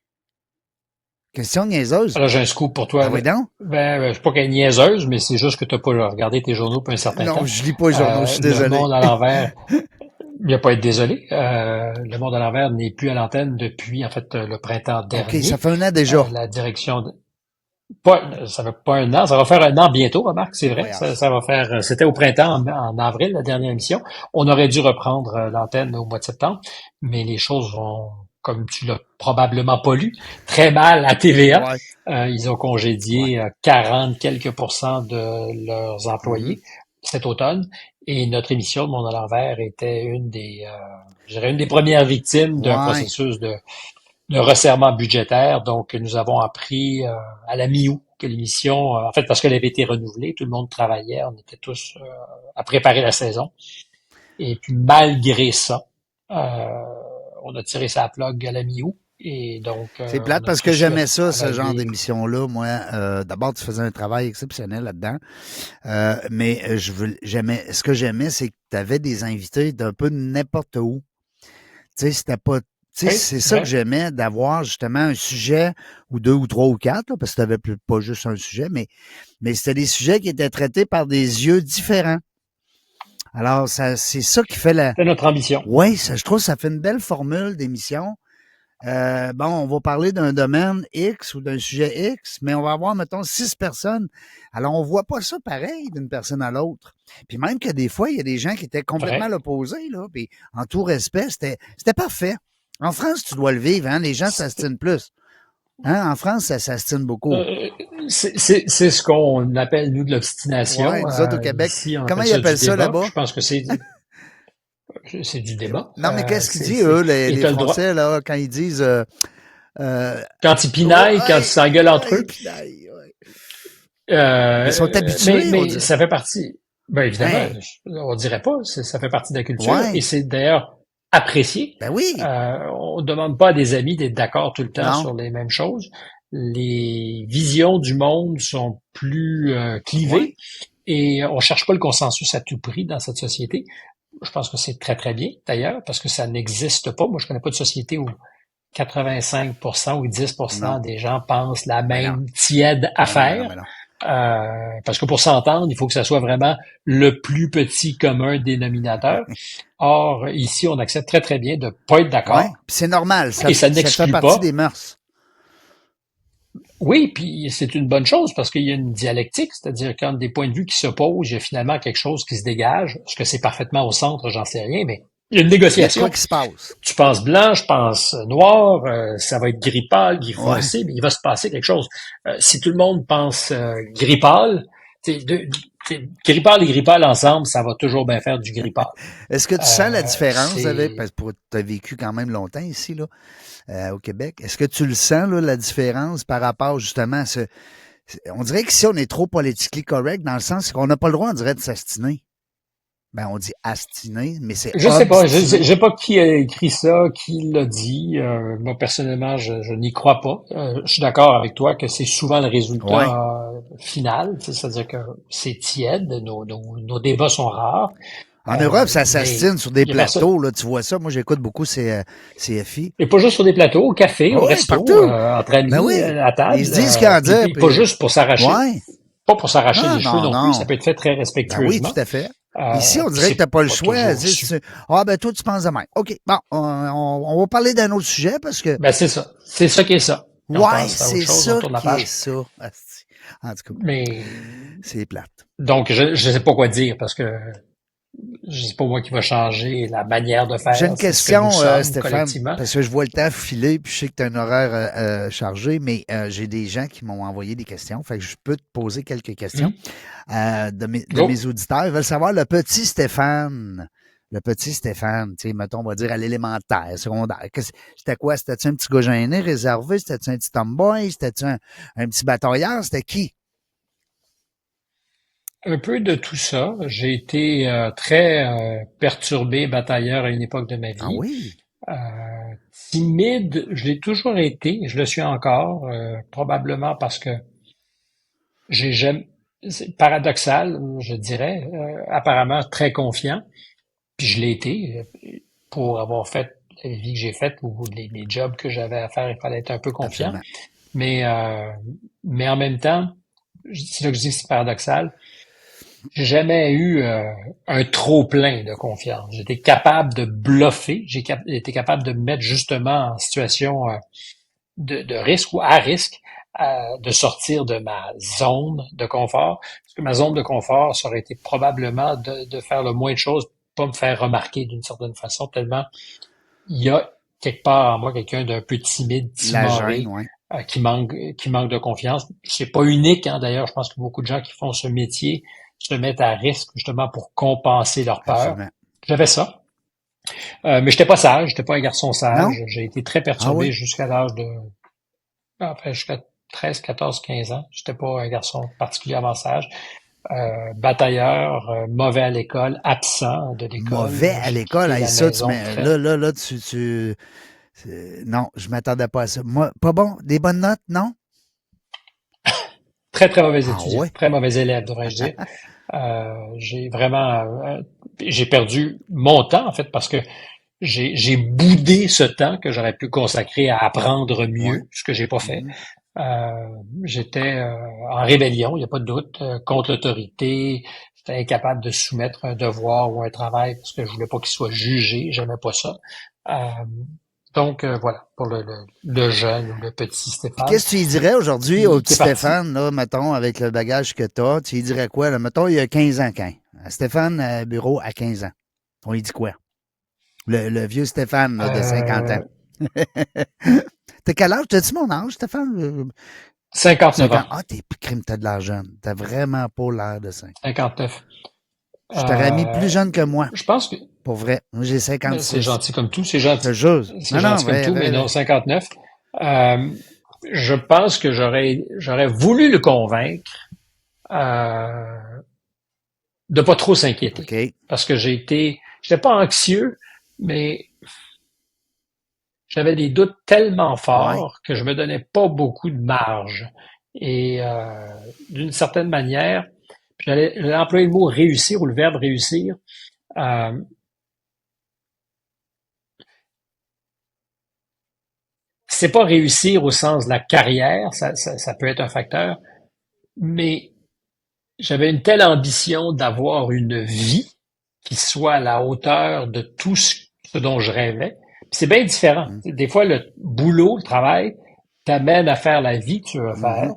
Question niaiseuse. Alors, j'ai un scoop pour toi. Ah oui, donc? Je sais pas qu'elle est niaiseuse, mais c'est juste que tu n'as pas regardé tes journaux depuis un certain temps. Non, je lis pas les journaux, je suis désolé. Le monde à l'envers, il n'y a pas à être désolé. Le monde à l'envers n'est plus à l'antenne depuis, en fait, le printemps dernier. OK, ça fait un an déjà. La direction ça fait pas un an, ça va faire un an bientôt, remarque, c'est vrai. Ça va faire, c'était au printemps, en avril, la dernière émission. On aurait dû reprendre l'antenne au mois de septembre, mais les choses vont, comme tu l'as probablement pas lu, très mal à TVA. Ils ont congédié 40 quelques % de leurs employés cet automne. Et notre émission de Monde à l'envers était une des premières victimes d'un processus le resserrement budgétaire. Donc, nous avons appris à la mi-août que l'émission, en fait, parce qu'elle avait été renouvelée, tout le monde travaillait, on était tous à préparer la saison. Et puis, malgré ça, on a tiré sa plug à la mi-août. Et donc, c'est plate parce que j'aimais ça, ce genre d'émission-là. Moi, d'abord, tu faisais un travail exceptionnel là-dedans. Mais ce que j'aimais, c'est que tu avais des invités d'un peu n'importe où. Tu sais, c'était pas. Oui, c'est ça que j'aimais, d'avoir justement un sujet, ou deux, ou trois, ou quatre, là, parce que tu n'avais pas juste un sujet, mais c'était des sujets qui étaient traités par des yeux différents. Alors, c'est ça qui fait C'est notre ambition. Oui, je trouve que ça fait une belle formule d'émission. On va parler d'un domaine X ou d'un sujet X, mais on va avoir, mettons, 6 personnes. Alors, on voit pas ça pareil d'une personne à l'autre. Puis même que des fois, il y a des gens qui étaient complètement à l'opposé, là, puis en tout respect, c'était parfait. En France, tu dois le vivre, hein? Les gens s'astinent plus. Hein? En France, ça s'astine beaucoup. C'est ce qu'on appelle, nous, de l'obstination. Oui, nous autres au Québec. Ici, comment ils appellent ça là-bas? Je pense que c'est du débat. Non, mais qu'est-ce qu'ils disent, eux, les Français, là, quand ils disent... quand ils pinaillent, quand ils s'engueulent entre eux. Ils sont habitués. Mais ça fait partie... Ben évidemment, on dirait pas, ça fait partie de la culture. Ouais. Et c'est d'ailleurs apprécié. Ben oui. On demande pas à des amis d'être d'accord tout le temps sur les mêmes choses. Les visions du monde sont plus clivées et on cherche pas le consensus à tout prix dans cette société. Je pense que c'est très, très bien, d'ailleurs, parce que ça n'existe pas. Moi, je connais pas de société où 85% ou 10% des gens pensent la même tiède affaire. Parce que pour s'entendre, il faut que ça soit vraiment le plus petit commun dénominateur. Or, ici, on accepte très, très bien de pas être d'accord. Ouais, c'est normal. Ça fait partie pas des mœurs. Oui, puis c'est une bonne chose parce qu'il y a une dialectique, c'est-à-dire quand des points de vue qui s'opposent, il y a finalement quelque chose qui se dégage. Est-ce que c'est parfaitement au centre, j'en sais rien, mais il y a une négociation. Il y a quoi qui se passe? Tu penses blanc, je pense noir, ça va être gris pâle, gris foncé, mais il va se passer quelque chose. Si tout le monde pense gris pâle, gris pâle et gris pâle ensemble, ça va toujours bien faire du gris pâle. Est-ce que tu sens la différence, parce que tu as vécu quand même longtemps ici, là, au Québec. Est-ce que tu le sens, là, la différence par rapport justement à ce... On dirait qu'ici, on est trop politiquement correct dans le sens qu'on n'a pas le droit, on dirait, de s'astiner. Ben, on dit astiner, mais c'est je sais pas, je sais pas qui a écrit ça, qui l'a dit. Moi, personnellement, je n'y crois pas. Je suis d'accord avec toi que c'est souvent le résultat final, c'est-à-dire que c'est tiède, nos débats sont rares. En Europe, ça s'astine sur des plateaux, là, tu vois ça. Moi, j'écoute beaucoup CFI. Et pas juste sur des plateaux, au café, au resto, entre amis, à table. Ils se disent ce qu'il y a à dire. Pas juste pour s'arracher. Pas pour s'arracher les cheveux non plus. Ça peut être fait très respectueusement. Oui, tout à fait. Ici, on dirait que t'as pas le choix. Ben toi, tu penses de même. OK, bon, on va parler d'un autre sujet parce que... Ben, c'est ça. C'est ça qui est ça. Ouais, c'est ça qui est ça. En tout cas, mais c'est plate. Donc, je sais pas quoi dire parce que je sais pas moi qui va changer la manière de faire. J'ai une question, Stéphane, parce que je vois le temps filer, puis je sais que tu as un horaire chargé, mais j'ai des gens qui m'ont envoyé des questions. Fait que je peux te poser quelques questions de mes auditeurs. Ils veulent savoir le petit Stéphane, tu sais, mettons, on va dire à l'élémentaire, secondaire. C'était quoi? C'était-tu un petit gars gêné, réservé? C'était-tu un petit tomboy? C'était-tu un petit batailleur? C'était qui? Un peu de tout ça. J'ai été très perturbé, batailleur à une époque de ma vie. Ah oui? Timide, je l'ai toujours été, je le suis encore, probablement parce que c'est paradoxal, je dirais, apparemment très confiant, puis je l'ai été pour avoir fait la vie que j'ai faite ou les jobs que j'avais à faire, il fallait être un peu confiant. Mais en même temps, c'est là que je dis que c'est paradoxal. J'ai jamais eu un trop plein de confiance. J'étais capable de bluffer. J'ai été capable de me mettre justement en situation de risque ou à risque de sortir de ma zone de confort. Parce que ma zone de confort, ça aurait été probablement de faire le moins de choses, pas me faire remarquer d'une certaine façon, tellement il y a quelque part en moi quelqu'un d'un peu timide, timoré, qui manque de confiance. C'est pas unique, hein, d'ailleurs. Je pense que beaucoup de gens qui font ce métier se mettent à risque justement pour compenser leur peur. Absolument. J'avais ça. Mais j'étais pas sage, j'étais pas un garçon sage. Non? J'ai été très Ah perturbé oui? jusqu'à l'âge de, enfin, jusqu'à 13, 14, 15 ans. J'étais pas un garçon particulièrement sage. Batailleur, mauvais à l'école, absent de l'école. Mauvais à J'ai l'école. quitté Hey, la ça, maison très, là, non, je m'attendais pas à ça. Moi, pas bon. Des bonnes notes, non? très, très mauvais Ah étudiant, ouais? très mauvais élève, devrais-je dire. J'ai vraiment, j'ai perdu mon temps, en fait, parce que j'ai boudé ce temps que j'aurais pu consacrer à apprendre Ouais. mieux, ce que j'ai pas fait. Mhm. J'étais en rébellion, il n'y a pas de doute, contre l'autorité. J'étais incapable de soumettre un devoir ou un travail parce que je voulais pas qu'il soit jugé, j'aimais pas ça. Euh, donc voilà, pour le jeune ou le petit Puis Stéphane qu'est-ce que tu lui dirais aujourd'hui au qui petit est parti. Stéphane, là, mettons, avec le bagage que tu as? Tu lui dirais quoi, là? Mettons, il y a 15 ans, quand? Stéphane Bureau à 15 ans. On lui dit quoi? Le vieux Stéphane, là, de 50 ans. Euh, T'as quel âge? T'as-tu mon âge, Stéphane? 59 ans. 50. Ah, t'es crime, t'as de l'argent. T'as vraiment pas l'air de ça. 59. Je t'aurais mis plus Euh, jeune que moi, je pense que pour vrai. Moi, j'ai c'est 56. gentil comme tout, Je te jure. c'est Non, non, gentil comme vrai, tout, mais vrai, non, vrai. 59. Euh, je pense que j'aurais voulu le convaincre euh, de pas trop s'inquiéter, OK. parce que j'étais pas anxieux, mais j'avais des doutes tellement Ouais. forts que je me donnais pas beaucoup de marge. Et d'une certaine manière, j'allais employer le mot réussir ou le verbe réussir. Euh, c'est pas réussir au sens de la carrière, ça peut être un facteur, mais j'avais une telle ambition d'avoir une vie qui soit à la hauteur de tout ce dont je rêvais. Puis c'est bien différent. Mm. Des fois, le boulot, le travail, t'amène à faire la vie que tu veux faire. Mhm.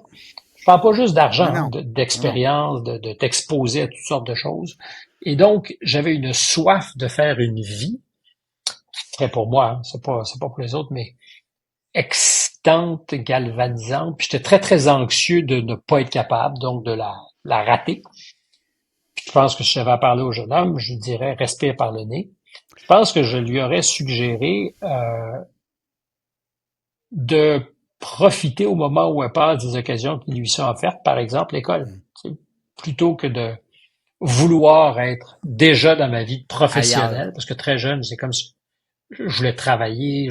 Je parle pas juste Non, d'argent, hein, non. Non, non. d'expérience, de t'exposer à toutes sortes de choses. Et donc, j'avais une soif de faire une vie, qui serait pour moi, hein, c'est pas pour les autres, mais excitante, galvanisante. Puis j'étais très, très anxieux de ne pas être capable, donc de la rater. Puis je pense que si j'avais à parler au jeune homme, je lui dirais respire par le nez. Je pense que je lui aurais suggéré de profiter au moment où elle passe des occasions qui lui sont offertes, par exemple l'école, Mm. tu sais, plutôt que de vouloir être déjà dans ma vie Ailleurs. professionnelle, parce que très jeune, c'est comme si je voulais travailler,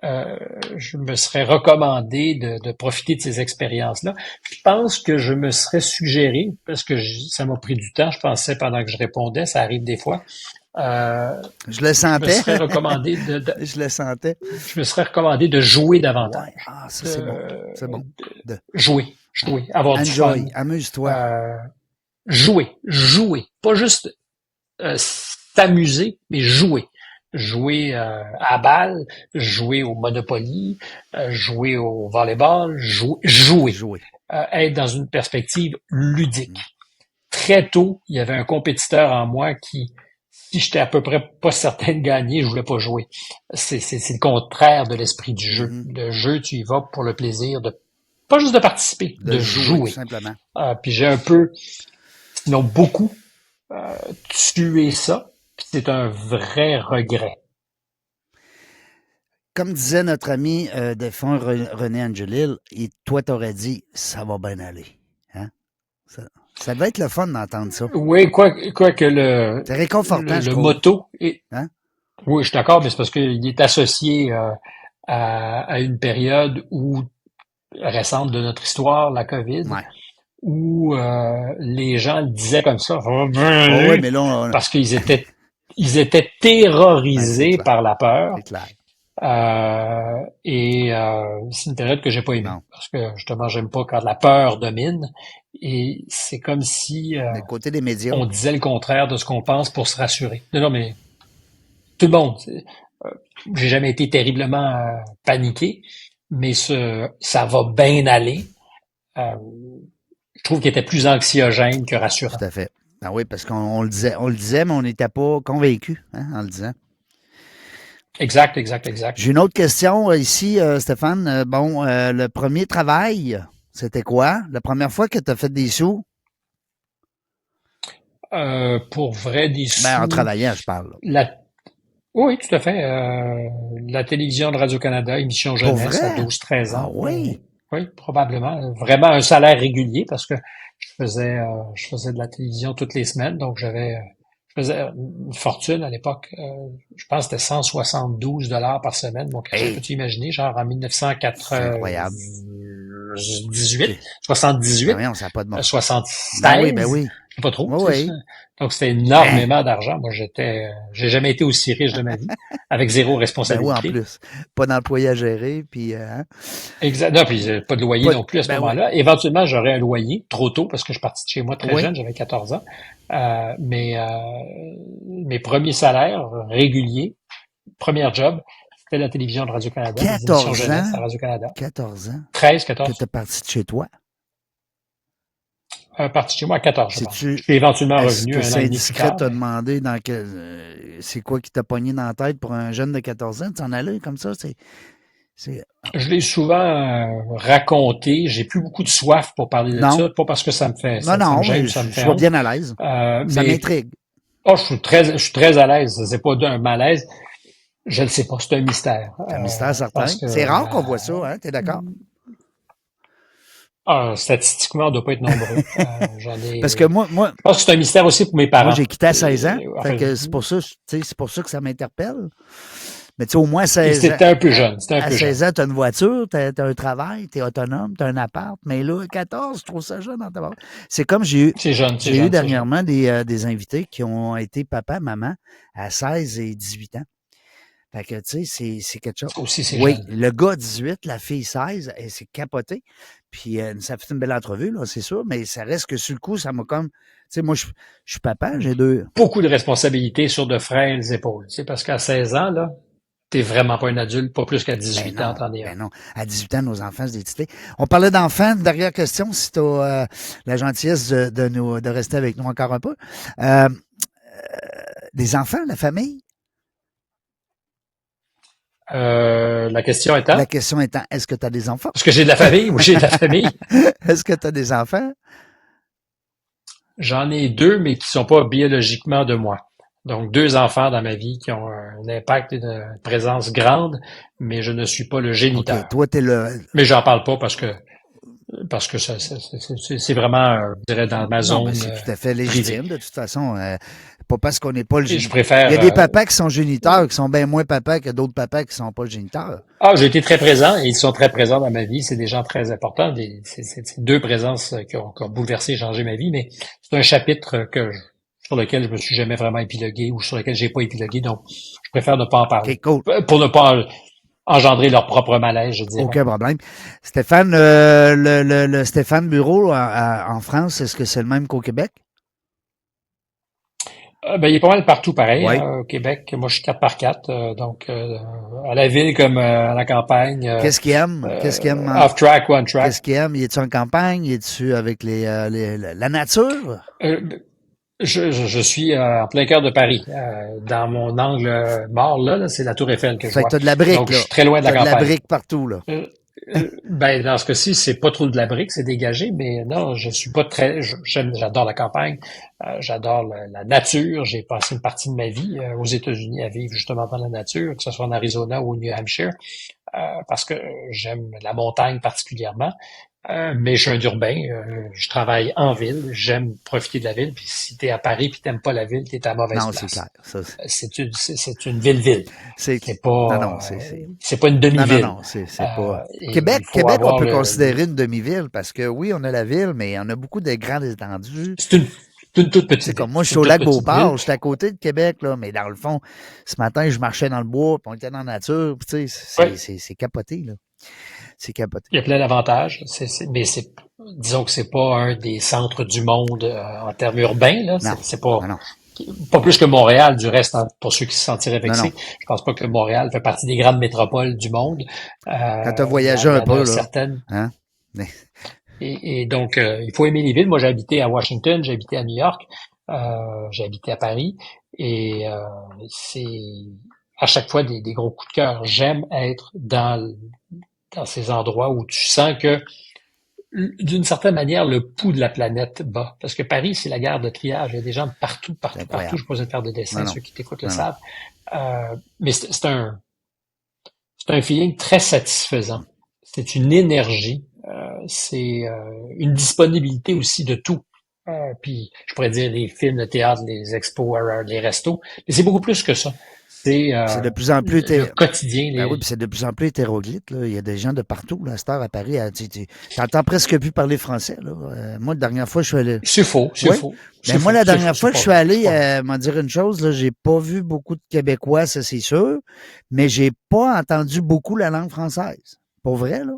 euh, je me serais recommandé de profiter de ces expériences-là. Je pense que je me serais suggéré, parce que ça m'a pris du temps, je pensais pendant que je répondais, ça arrive des fois, Je le je me sentais. serais recommandé Je le sentais. je me serais recommandé de jouer Ouais. davantage, Ah, ça, c'est bon. C'est bon. de De... jouer, avoir du fun, Enjoy. Amuse-toi. euh, jouer, pas juste s'amuser, mais jouer. Jouer à la balle, jouer au Monopoly, jouer au volleyball, jouer. Jouer. Être dans une perspective ludique. Très tôt, il y avait un compétiteur en moi qui, si j'étais à peu près pas certain de gagner, je voulais pas jouer. C'est le contraire de l'esprit du jeu. Mhm. Le jeu, tu y vas pour le plaisir de, pas juste de participer, De de jouer, tout jouer. simplement. Puis j'ai un peu, sinon beaucoup, tué ça. Puis c'est un vrai regret. Comme disait notre ami défunt René Angelil, et toi t'aurais dit, ça va bien aller. Hein? Ça devait être le fun d'entendre ça. Oui, quoi que C'est réconfortant, je le trouve. motto est, Hein? oui, je suis d'accord, mais c'est parce qu'il est associé à une période où récente de notre histoire, la COVID, Ouais. où les gens le disaient comme ça, Oh, ouais, mais là, parce ils étaient ouais, c'est terrorisés clair. par la peur. C'est clair. C'est une période que j'ai pas aimée Non. parce que justement j'aime pas quand la peur domine et c'est comme si Mais côté des médias. on disait le contraire de ce qu'on pense pour se rassurer. Non, mais tout le monde. J'ai jamais été terriblement paniqué, mais ça va bien aller. Je trouve qu'il était plus anxiogène que rassurant. Tout à fait. Ah oui, parce qu'on le disait, mais on n'était pas convaincus en le disant. Exact. J'ai une autre question ici, Stéphane. Le premier travail, c'était quoi? La première fois que tu as fait des sous? Pour vrai, des Ben, en sous, travaillant, je parle. la, Oui, tout à fait. La télévision de Radio-Canada, émission Pour jeunesse à vrai? 12-13 Ah ans. Oui, oui? oui. Oui, probablement. Vraiment un salaire régulier parce que je faisais de la télévision toutes les semaines, donc je faisais une fortune à l'époque. Je pense que c'était 172 $ par semaine. Mon cachet, Hey, peux-tu imaginer? Genre en c'est incroyable. 1998, C'est- Ben 78, voyons, ça n'a pas de bon. Ben oui, ben 76, oui. je sais pas trop, Oui, tu sais. oui. Donc c'était Hein? énormément d'argent. Moi, j'ai jamais été aussi riche de ma vie, avec zéro Ben oui, en responsabilité. plus. Pas d'employé à gérer, puis hein? Exact. Non, puis pas de loyer non plus à ce Ben oui. moment-là. Éventuellement, j'aurais un loyer trop tôt parce que je suis parti de chez moi très Oui. jeune, j'avais 14 ans. Mais mes premiers salaires réguliers, premier job, c'était la télévision de Radio-Canada, des émissions 14 jeunesse ans, à Radio-Canada. 14 ans 13, que 14. tu es parti de chez toi. Parti de chez moi à 14, je pense. Je Sais-tu, suis éventuellement est-ce revenu que un an c'est et demi plus indiscret de tard, te mais demander dans quel, c'est quoi qui t'a pogné dans la tête pour un jeune de 14 ans de s'en aller comme ça? C'est, je l'ai souvent raconté. J'ai plus beaucoup de soif pour parler de non, ça, pas parce que non, ça me non, gêne mais ou ça me je fait vois honte. bien à l'aise. Ça Mais m'intrigue. oh, je suis très à l'aise. C'est pas d'un malaise. Je ne sais pas, c'est un mystère. C'est un mystère certain. Parce que C'est rare qu'on voit ça, hein? T'es d'accord? statistiquement, on doit pas être nombreux. Parce que Je pense que c'est un mystère aussi pour mes moi, parents. j'ai quitté à 16 ans. Fait Enfin, que c'est pour ça, tu sais, c'est pour ça que ça m'interpelle. Mais tu sais, au moins et 16 ans. c'était un peu jeune. C'était un À peu jeune. 16 ans, tu as une voiture, tu as un travail, tu es autonome, tu as un appart. Mais là, à 14, je trouve ça jeune dans ta barbe. C'est comme C'est jeune, c'est j'ai eu jeune, c'est jeune. dernièrement des invités qui ont été papa, maman à 16 et 18 ans. Fait que, tu sais, c'est quelque chose. Ça aussi, c'est Oui, jeune. le gars 18, la fille 16, et c'est capoté. Puis ça fait une belle entrevue, là, c'est sûr, mais ça reste que sur le coup, ça m'a comme. Tu sais, moi, je suis papa, j'ai deux. Beaucoup de responsabilités sur de frêles épaules. C'est parce qu'à 16 ans, là, t'es vraiment pas un adulte, pas plus qu'à Ben 18 ans, non, t'en es un. ben non. À 18 ans, nos enfants, c'est des tités. On parlait d'enfants. Dernière question, si tu as la gentillesse de rester avec nous encore un peu. Euh, des enfants, la famille? La question La étant, question étant, est-ce que tu as des enfants? est-ce que j'ai de la famille ou j'ai de la famille? Est-ce que tu as des enfants? J'en ai deux, mais qui sont pas biologiquement de moi. Donc, deux enfants dans ma vie qui ont un impact et une présence grande, mais je ne suis pas le OK, géniteur. toi, tu es le. Mais j'en parle pas parce que c'est vraiment, je dirais, dans ma Non, mais zone c'est tout à fait privée. légitime, de toute façon. Pas parce qu'on n'est pas le Et je géniteur. Il y a préfère. des papas qui sont géniteurs, qui sont bien moins papas que d'autres papas qui sont pas géniteurs. J'ai été très présent et ils sont très présents dans ma vie. C'est des gens très importants. C'est deux présences qui ont bouleversé, changé ma vie, mais c'est un chapitre sur lequel je me suis jamais vraiment épilogué ou sur lequel j'ai pas épilogué, donc je préfère ne pas en parler. OK, cool. Pour ne pas engendrer leur propre malaise, je dirais. Aucun problème. Stéphane, le Stéphane Bureau en France, est-ce que c'est le même qu'au Québec? Il est pas mal partout pareil, Oui. hein, au Québec. Moi, je suis 4x4, donc à la ville comme à la campagne, Qu'est-ce qu'il aime? Qu'est-ce qu'il aime? off-track, one-track. Qu'est-ce qu'il aime? Y est-tu en campagne? Y est-tu avec la nature? Euh, je suis en plein cœur de Paris. Dans mon angle mort, là, c'est la Tour Eiffel que je Fait que vois. t'as de la brique, Donc, je là. suis très loin de la T'as de la campagne. brique partout, là. Dans ce cas-ci, c'est pas trop de la brique, c'est dégagé, mais non, je suis pas très. J'adore la campagne, j'adore la nature. J'ai passé une partie de ma vie aux États-Unis à vivre justement dans la nature, que ce soit en Arizona ou au New Hampshire, parce que j'aime la montagne particulièrement. Mais je suis un urbain, je travaille en ville, j'aime profiter de la ville. Puis si t'es à Paris puis t'aimes pas la ville, t'es à mauvaise Non, c'est place. clair. Ça, C'est une ville-ville. c'est, C'est non, pas non, c'est, c'est pas une non, demi-ville. non, c'est pas. Et Québec, il faut Québec, on avoir peut considérer une demi-ville parce que oui, on a la ville, mais on a beaucoup de grandes étendues. C'est une toute petite C'est ville. comme moi, je C'est suis une au toute lac petite Beauport, ville. j'étais à côté de Québec, là, mais dans le fond, ce matin, je marchais dans le bois, puis on était dans la nature, puis tu sais, Ouais. c'est capoté, là. C'est capoté. Il y a plein d'avantages, mais disons que c'est pas un des centres du monde en termes urbains, là. Non. C'est pas, Non, non. pas plus que Montréal, du reste, pour ceux qui se sentiraient Non, vexés. non. Je pense pas que Montréal fait partie des grandes métropoles du monde. Quand tu as Il voyagé y un en a peu, là, certaines. hein? Mais- Et donc, il faut aimer les villes. Moi, j'ai habité à Washington, j'ai habité à New York, j'ai habité à Paris, et c'est à chaque fois des gros coups de cœur. J'aime être dans ces endroits où tu sens que d'une certaine manière, le pouls de la planète bat. Parce que Paris, c'est la gare de triage. Il y a des gens de partout. Je n'ai pas besoin de faire de dessin, ceux qui t'écoutent le savent. Mais c'est un feeling très satisfaisant. C'est une énergie. C'est une disponibilité aussi de tout. Puis, je pourrais dire les films, le théâtre, les expos, les restos. Mais c'est beaucoup plus que ça. C'est de plus en plus le quotidien. Ben oui, puis c'est de plus en plus hétéroclite. Là. Il y a des gens de partout. Là, à cette heure à Paris, tu n'entends presque plus parler français. Là. Moi, la dernière fois, je suis allé. C'est faux, c'est faux. Ben moi, la dernière fois que je suis allé, m'en dire une chose, là, j'ai pas vu beaucoup de Québécois, ça c'est sûr, mais j'ai pas entendu beaucoup la langue française. Pour vrai, là.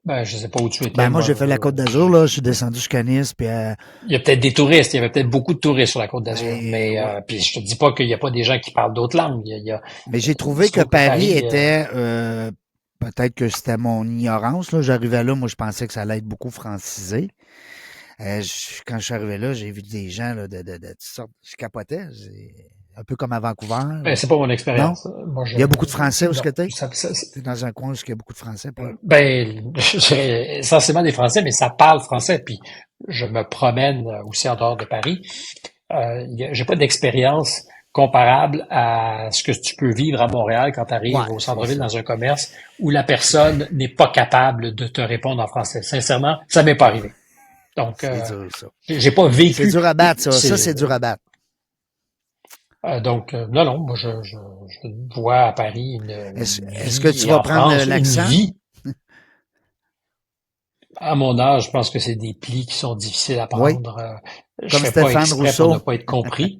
Ben, je sais pas où tu étais. Ben, moi, j'ai fait la Côte d'Azur, là. Je suis descendu jusqu'à Nice, puis il y a peut-être des touristes. Il y avait peut-être beaucoup de touristes sur la Côte d'Azur. Mais, puis je te dis pas qu'il y a pas des gens qui parlent d'autres langues. Mais j'ai trouvé que Paris était, peut-être que c'était mon ignorance, là. J'arrivais là, moi, je pensais que ça allait être beaucoup francisé. Quand je suis arrivé là, j'ai vu des gens, là, de toutes sortes. Je capotais. Un peu comme à Vancouver. Ben, c'est pas mon expérience. Moi, il y a beaucoup de Français où ce que t'es? T'es dans un coin où il y a beaucoup de Français. Ben, essentiellement des Français, mais ça parle français. Puis je me promène aussi en dehors de Paris. J'ai pas d'expérience comparable à ce que tu peux vivre à Montréal quand tu arrives au centre-ville dans un commerce où la personne n'est pas capable de te répondre en français. Sincèrement, ça m'est pas arrivé. Donc, dur, ça. J'ai pas vécu. C'est dur à battre, ça. Ça, c'est dur à battre. Donc, non, moi, je vois à Paris une Est-ce que tu vas prendre l'accent? À mon âge, je pense que c'est des plis qui sont difficiles à prendre. Oui. Comme Stéphane Rousseau. Pour ne pas être compris.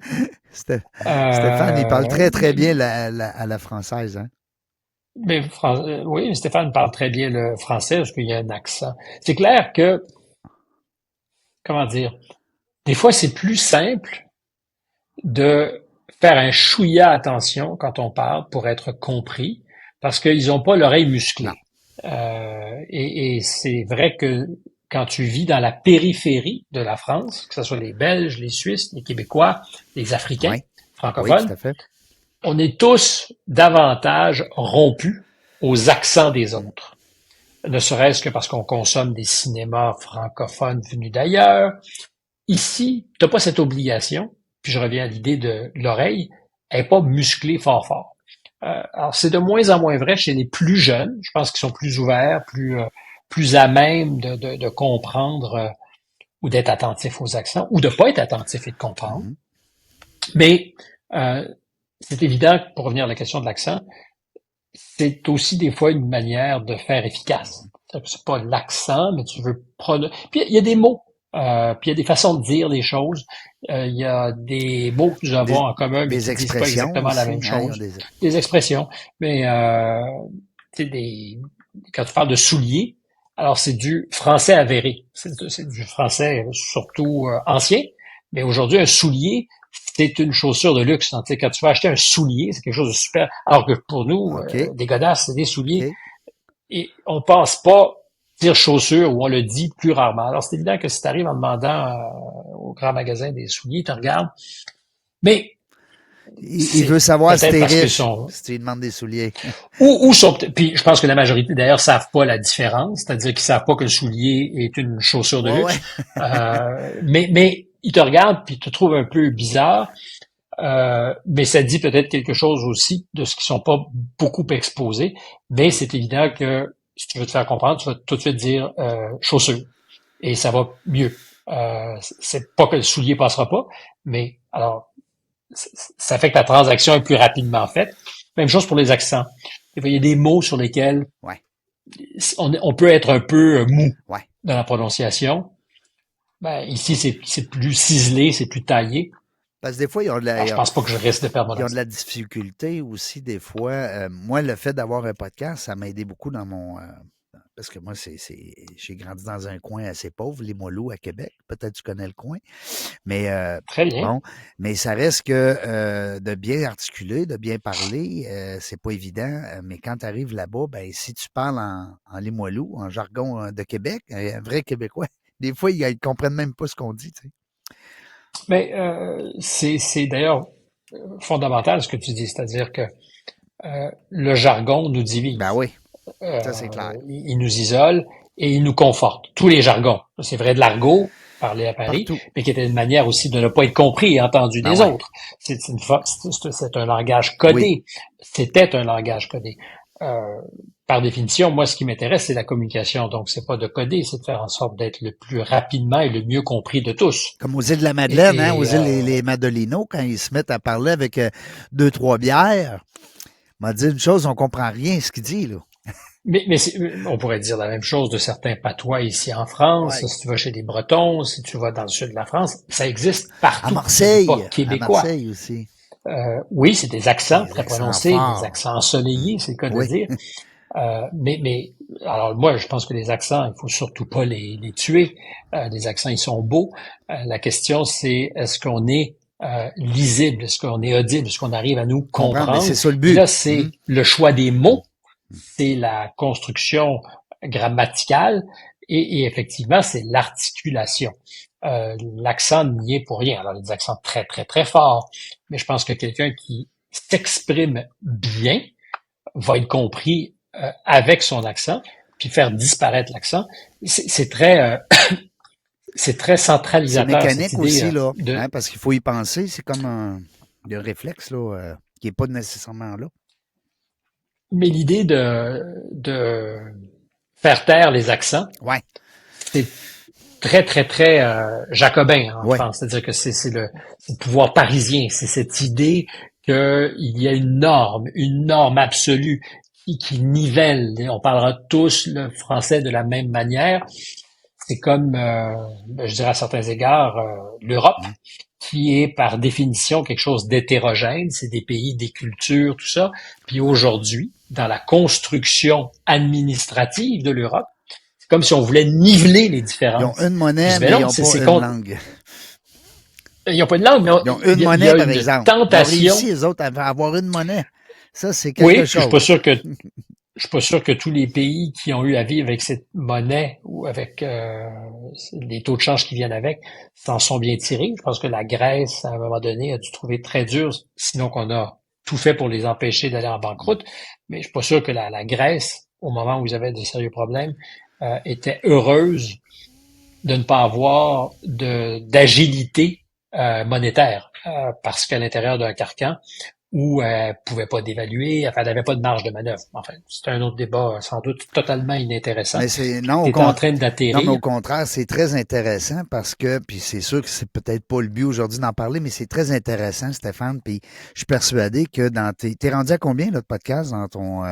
Stéphane, il parle très, très bien à la française, hein? Mais, oui, Stéphane parle très bien le français parce qu'il y a un accent. C'est clair que, comment dire, des fois, c'est plus simple de faire un chouïa attention quand on parle pour être compris, parce qu'ils n'ont pas l'oreille musclée. Et c'est vrai que quand tu vis dans la périphérie de la France, que ce soit les Belges, les Suisses, les Québécois, les Africains, francophones, tout à fait. On est tous davantage rompus aux accents des autres. Ne serait-ce que parce qu'on consomme des cinémas francophones venus d'ailleurs. Ici, t'as pas cette obligation. Puis je reviens à l'idée de l'oreille, elle n'est pas musclée fort. Alors c'est de moins en moins vrai chez les plus jeunes. Je pense qu'ils sont plus ouverts, plus à même de comprendre ou d'être attentifs aux accents, ou de pas être attentifs et de comprendre. Mais c'est évident que pour revenir à la question de l'accent, c'est aussi des fois une manière de faire efficace. C'est pas l'accent, mais tu veux prendre. Puis il y a des mots. Puis il y a des façons de dire les choses. Il y a des mots que nous avons en commun, mais qui disent pas exactement la même chose. Des expressions. Mais quand tu parles de souliers, alors c'est du français avéré. C'est du français surtout ancien. Mais aujourd'hui, un soulier, c'est une chaussure de luxe. Hein. Quand tu vas acheter un soulier, c'est quelque chose de super. Alors que pour nous, des godasses, c'est des souliers. Et on pense pas dire chaussures, ou on le dit plus rarement. Alors, c'est évident que si tu arrives en demandant au grand magasin des souliers, tu regardes. Mais il veut savoir si t'es riche, si tu lui demandes des souliers. Puis je pense que la majorité, d'ailleurs, savent pas la différence, c'est-à-dire qu'ils savent pas que le soulier est une chaussure de luxe. Mais ils te regardent, puis ils te trouvent un peu bizarre. Mais ça dit peut-être quelque chose aussi de ce qui sont pas beaucoup exposés. Mais c'est évident que si tu veux te faire comprendre, tu vas tout de suite dire chaussure. Et ça va mieux. C'est pas que le soulier passera pas, mais alors ça fait que la transaction est plus rapidement faite. Même chose pour les accents. Il y a des mots sur lesquels on peut être un peu mou dans la prononciation. Ben, ici, c'est plus ciselé, c'est plus taillé. Parce que des fois, ils ont de la... je pense pas que je risque de perdre mon accent. Ils ont de la difficulté aussi, des fois. Moi, le fait d'avoir un podcast, ça m'a aidé beaucoup dans mon... parce que moi, j'ai grandi dans un coin assez pauvre, les Moiloux à Québec. Peut-être tu connais le coin. Mais très bien. Bon, mais ça reste que de bien articuler, de bien parler, c'est pas évident. Mais quand tu arrives là-bas, ben si tu parles en Limoilou, en jargon de Québec, un vrai Québécois, des fois, ils comprennent même pas ce qu'on dit, tu sais. Mais c'est d'ailleurs fondamental ce que tu dis, c'est-à-dire que le jargon nous divise. Ben oui, ça c'est clair. Il nous isole et il nous conforte. Tous les jargons. C'est vrai de l'argot, parlé à Paris, Partout. mais qui était une manière aussi de ne pas être compris et entendu des autres. C'est un langage codé. Oui. C'était un langage codé. Par définition, moi, ce qui m'intéresse, c'est la communication. Donc, c'est pas de coder, c'est de faire en sorte d'être le plus rapidement et le mieux compris de tous. Comme aux îles de la Madeleine, aux îles les Madelinos, quand ils se mettent à parler avec 2-3 bières, on m'a dit une chose, on comprend rien ce qu'il dit, là. Mais on pourrait dire la même chose de certains patois ici en France. Si tu vas chez les Bretons, si tu vas dans le sud de la France, ça existe partout. À Marseille. Pas québécois. À Marseille aussi. Oui, c'est des accents très prononcés, forts. des accents ensoleillés, c'est le cas de dire. Mais alors moi, je pense que les accents, il faut surtout pas les tuer. Les accents, ils sont beaux. La question, c'est est-ce qu'on est lisible, est-ce qu'on est audible, est-ce qu'on arrive à nous comprendre? C'est ça le but. Puis là, c'est le choix des mots, c'est la construction grammaticale et effectivement, c'est l'articulation. L'accent n'y est pour rien. Alors, il y a des accents très, très, très forts, mais je pense que quelqu'un qui s'exprime bien va être compris avec son accent, puis faire disparaître l'accent. C'est très c'est très centralisateur. C'est mécanique cette idée, aussi, là, parce qu'il faut y penser. C'est comme un réflexe là, qui n'est pas nécessairement là. Mais l'idée de faire taire les accents, c'est très, très, très jacobin en France. C'est-à-dire que c'est le pouvoir parisien. C'est cette idée qu'il y a une norme absolue qui nivelle. On parlera tous le français de la même manière. C'est comme, je dirais à certains égards, l'Europe, qui est par définition quelque chose d'hétérogène. C'est des pays, des cultures, tout ça. Puis aujourd'hui, dans la construction administrative de l'Europe, c'est comme si on voulait niveler les différences. Ils ont une monnaie, mais ils n'ont pas une langue. Ils n'ont pas de langue, mais ils ont une monnaie, par exemple. Tentation. Ils ont réussi, les autres, à avoir une monnaie. Ça, c'est quelque chose. Je suis pas sûr que tous les pays qui ont eu à vivre avec cette monnaie ou avec les taux de change qui viennent avec s'en sont bien tirés. Je pense que la Grèce, à un moment donné, a dû trouver très dur, sinon qu'on a tout fait pour les empêcher d'aller en banqueroute. Mais je suis pas sûr que la Grèce, au moment où ils avaient de sérieux problèmes, était heureuse de ne pas avoir d'agilité monétaire, parce qu'à l'intérieur d'un carcan, où elle pouvait pas dévaluer, enfin, elle n'avait pas de marge de manœuvre. Enfin, c'est un autre débat sans doute totalement inintéressant. Mais en train d'atterrir. Non, mais au contraire, c'est très intéressant parce que, puis c'est sûr que c'est peut-être pas le but aujourd'hui d'en parler, mais c'est très intéressant, Stéphane, puis je suis persuadé que t'es rendu à combien, là, de podcast dans ton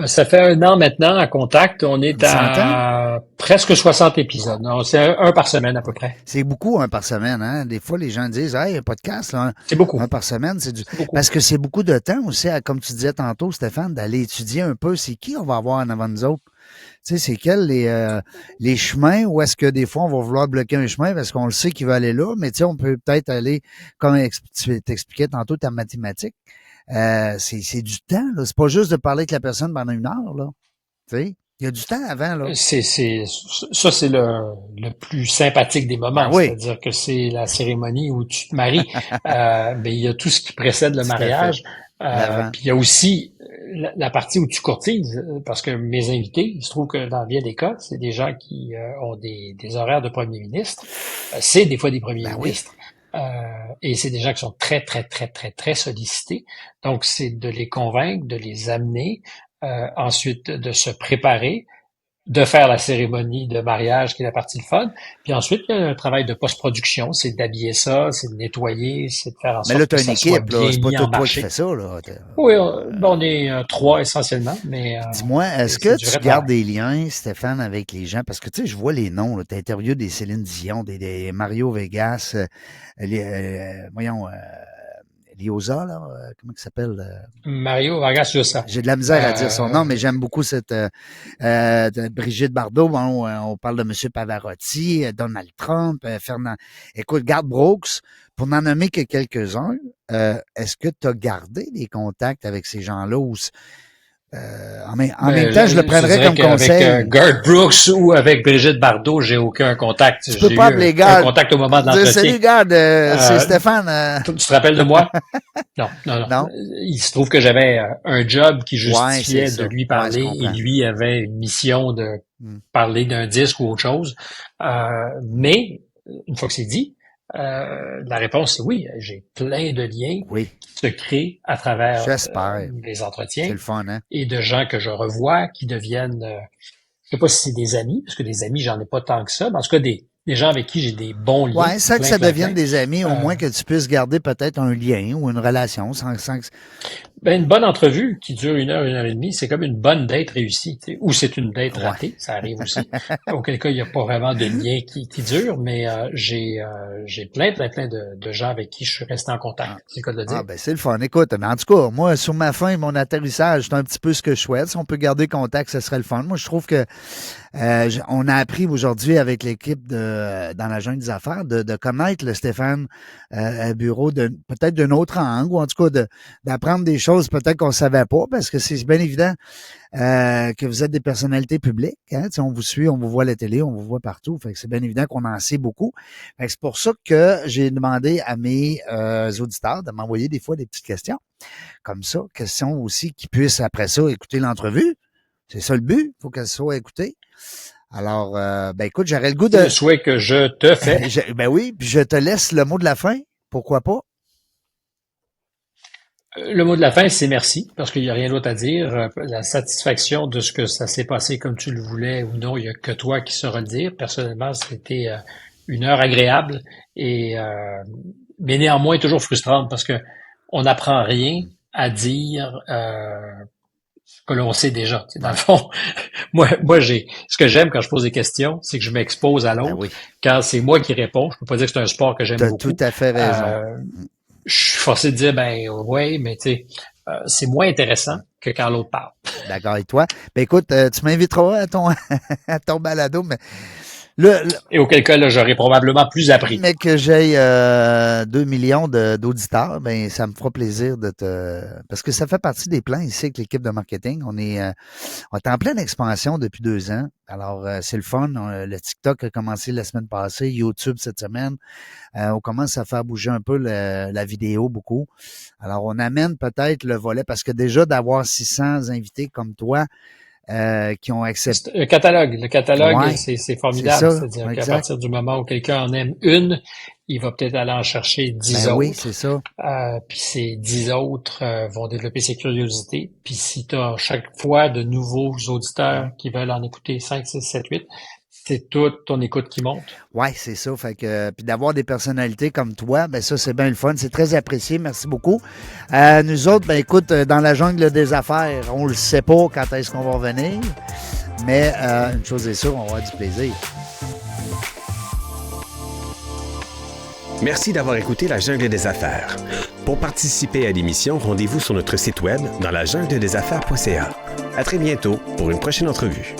ça fait 1 an maintenant à Contact. On est à presque 60 épisodes. C'est un par semaine à peu près. C'est beaucoup, un par semaine. Hein? Des fois, les gens disent, hey, un podcast, là, c'est beaucoup. Un par semaine, parce que c'est beaucoup de temps aussi, comme tu disais tantôt, Stéphane, d'aller étudier un peu c'est qui on va avoir en avant de nous autres. Tu sais, c'est quels les chemins où est-ce que des fois on va vouloir bloquer un chemin parce qu'on le sait qu'il va aller là, mais tu sais, on peut peut-être aller, comme tu t'expliquais tantôt ta mathématique. C'est du temps, là. C'est pas juste de parler avec la personne pendant 1 heure, là. Tu sais, il y a du temps avant, là. Ça, c'est le plus sympathique des moments. Oui. C'est-à-dire que c'est la cérémonie où tu te maries. Mais il y a tout ce qui précède le mariage. Puis il y a aussi la partie où tu courtises, parce que mes invités, il se trouve que dans bien des cas, c'est des gens qui ont des horaires de premier ministre. C'est des fois des premiers ministres. Et c'est des gens qui sont très, très, très, très, très sollicités. Donc, c'est de les convaincre, de les amener, ensuite de se préparer, de faire la cérémonie de mariage qui est la partie le fun. Puis ensuite, il y a un travail de post-production, c'est d'habiller ça, c'est de nettoyer, c'est de faire en sorte que ça soit bien mis en marché. Mais là, t'as une équipe, là, c'est pas toi qui fais ça, là. Oui, on est 3 essentiellement, mais... Dis-moi, est-ce que tu gardes des liens, Stéphane, avec les gens? Parce que, tu sais, je vois les noms, tu interviewé des Céline Dion, des Mario Vegas, Liosa, là, comment il s'appelle? Mario Vargas Llosa. J'ai de la misère à dire son nom, mais j'aime beaucoup cette Brigitte Bardot. Bon, on parle de M. Pavarotti, Donald Trump, Fernand. Écoute, Garth Brooks, pour n'en nommer que quelques-uns, est-ce que tu as gardé des contacts avec ces gens-là En même temps, je le prendrais comme conseil. Avec Garth Brooks ou avec Brigitte Bardot, j'ai aucun contact. Tu peux pas appeler Garth. Un contact au moment de l'entretien. Salut Garth, c'est Stéphane. Tu te rappelles de moi? Non. Il se trouve que j'avais un job qui justifiait de lui parler et lui avait une mission de parler d'un disque ou autre chose. Mais, une fois que c'est dit, la réponse c'est oui. J'ai plein de liens qui se créent à travers les entretiens. C'est le fun, hein? Et de gens que je revois qui deviennent, je sais pas si c'est des amis, parce que des amis, j'en ai pas tant que ça, mais en tout cas des gens avec qui j'ai des bons liens. Ouais, ça que ça devienne des amis, au moins que tu puisses garder peut-être un lien ou une relation sans que... Une bonne entrevue qui dure 1 heure, 1 heure et demie, c'est comme une bonne date réussie, tu sais, ou c'est une date ratée, ça arrive aussi. Auquel cas, il n'y a pas vraiment de lien qui dure, mais j'ai plein de gens avec qui je suis resté en contact. C'est le cas de le dire. C'est le fun. Écoute, mais en tout cas, moi, sur ma fin, mon atterrissage, c'est un petit peu ce que je souhaite. Si on peut garder contact, ce serait le fun. Moi, je trouve que on a appris aujourd'hui avec l'équipe dans la jungle des affaires de connaître le Stéphane Bureau peut-être d'un autre angle, ou en tout cas d'apprendre des choses peut-être qu'on savait pas, parce que c'est bien évident que vous êtes des personnalités publiques. Hein? On vous suit, on vous voit à la télé, on vous voit partout. Fait que c'est bien évident qu'on en sait beaucoup. Fait que c'est pour ça que j'ai demandé à mes auditeurs de m'envoyer des fois des petites questions. Comme ça, questions aussi qui puissent après ça écouter l'entrevue. C'est ça le but, il faut qu'elle soit écoutée. Alors, écoute, j'aurais le goût de... C'est le souhait que je te fais. Oui, puis je te laisse le mot de la fin. Pourquoi pas? Le mot de la fin, c'est merci, parce qu'il n'y a rien d'autre à dire. La satisfaction de ce que ça s'est passé comme tu le voulais ou non, il n'y a que toi qui sauras le dire. Personnellement, c'était une heure agréable mais néanmoins toujours frustrante parce que on n'apprend rien à dire que l'on sait déjà. Dans le fond, moi, ce que j'aime quand je pose des questions, c'est que je m'expose à l'autre. Quand c'est moi qui réponds, je peux pas dire que c'est un sport que j'aime beaucoup. T'as tout à fait raison. Je suis forcé de dire, oui, mais tu sais, c'est moins intéressant que quand l'autre parle. D'accord avec toi. Écoute, tu m'inviteras à ton balado, mais et auquel cas, là, j'aurais probablement plus appris. Mais que j'aie 2 millions d'auditeurs, ça me fera plaisir parce que ça fait partie des plans ici avec l'équipe de marketing. On est en pleine expansion depuis 2 ans. Alors, c'est le fun. Le TikTok a commencé la semaine passée, YouTube cette semaine. On commence à faire bouger un peu la vidéo beaucoup. Alors, on amène peut-être le volet parce que déjà d'avoir 600 invités comme toi, qui ont accepté. Le catalogue, c'est formidable. C'est-à-dire qu'à partir du moment où quelqu'un en aime une, il va peut-être aller en chercher 10 autres. Oui, c'est ça. Puis ces 10 autres vont développer ses curiosités. Puis si tu as chaque fois de nouveaux auditeurs qui veulent en écouter 5, 6, 7, 8, c'est toute ton écoute qui monte. Oui, c'est ça. Fait que puis d'avoir des personnalités comme toi, ça c'est bien le fun. C'est très apprécié. Merci beaucoup. Nous autres, écoute, dans la jungle des affaires, on le sait pas quand est-ce qu'on va revenir, mais une chose est sûre, on va avoir du plaisir. Merci d'avoir écouté La Jungle des Affaires. Pour participer à l'émission, rendez-vous sur notre site web dans lajungledesaffaires.ca. À très bientôt pour une prochaine entrevue.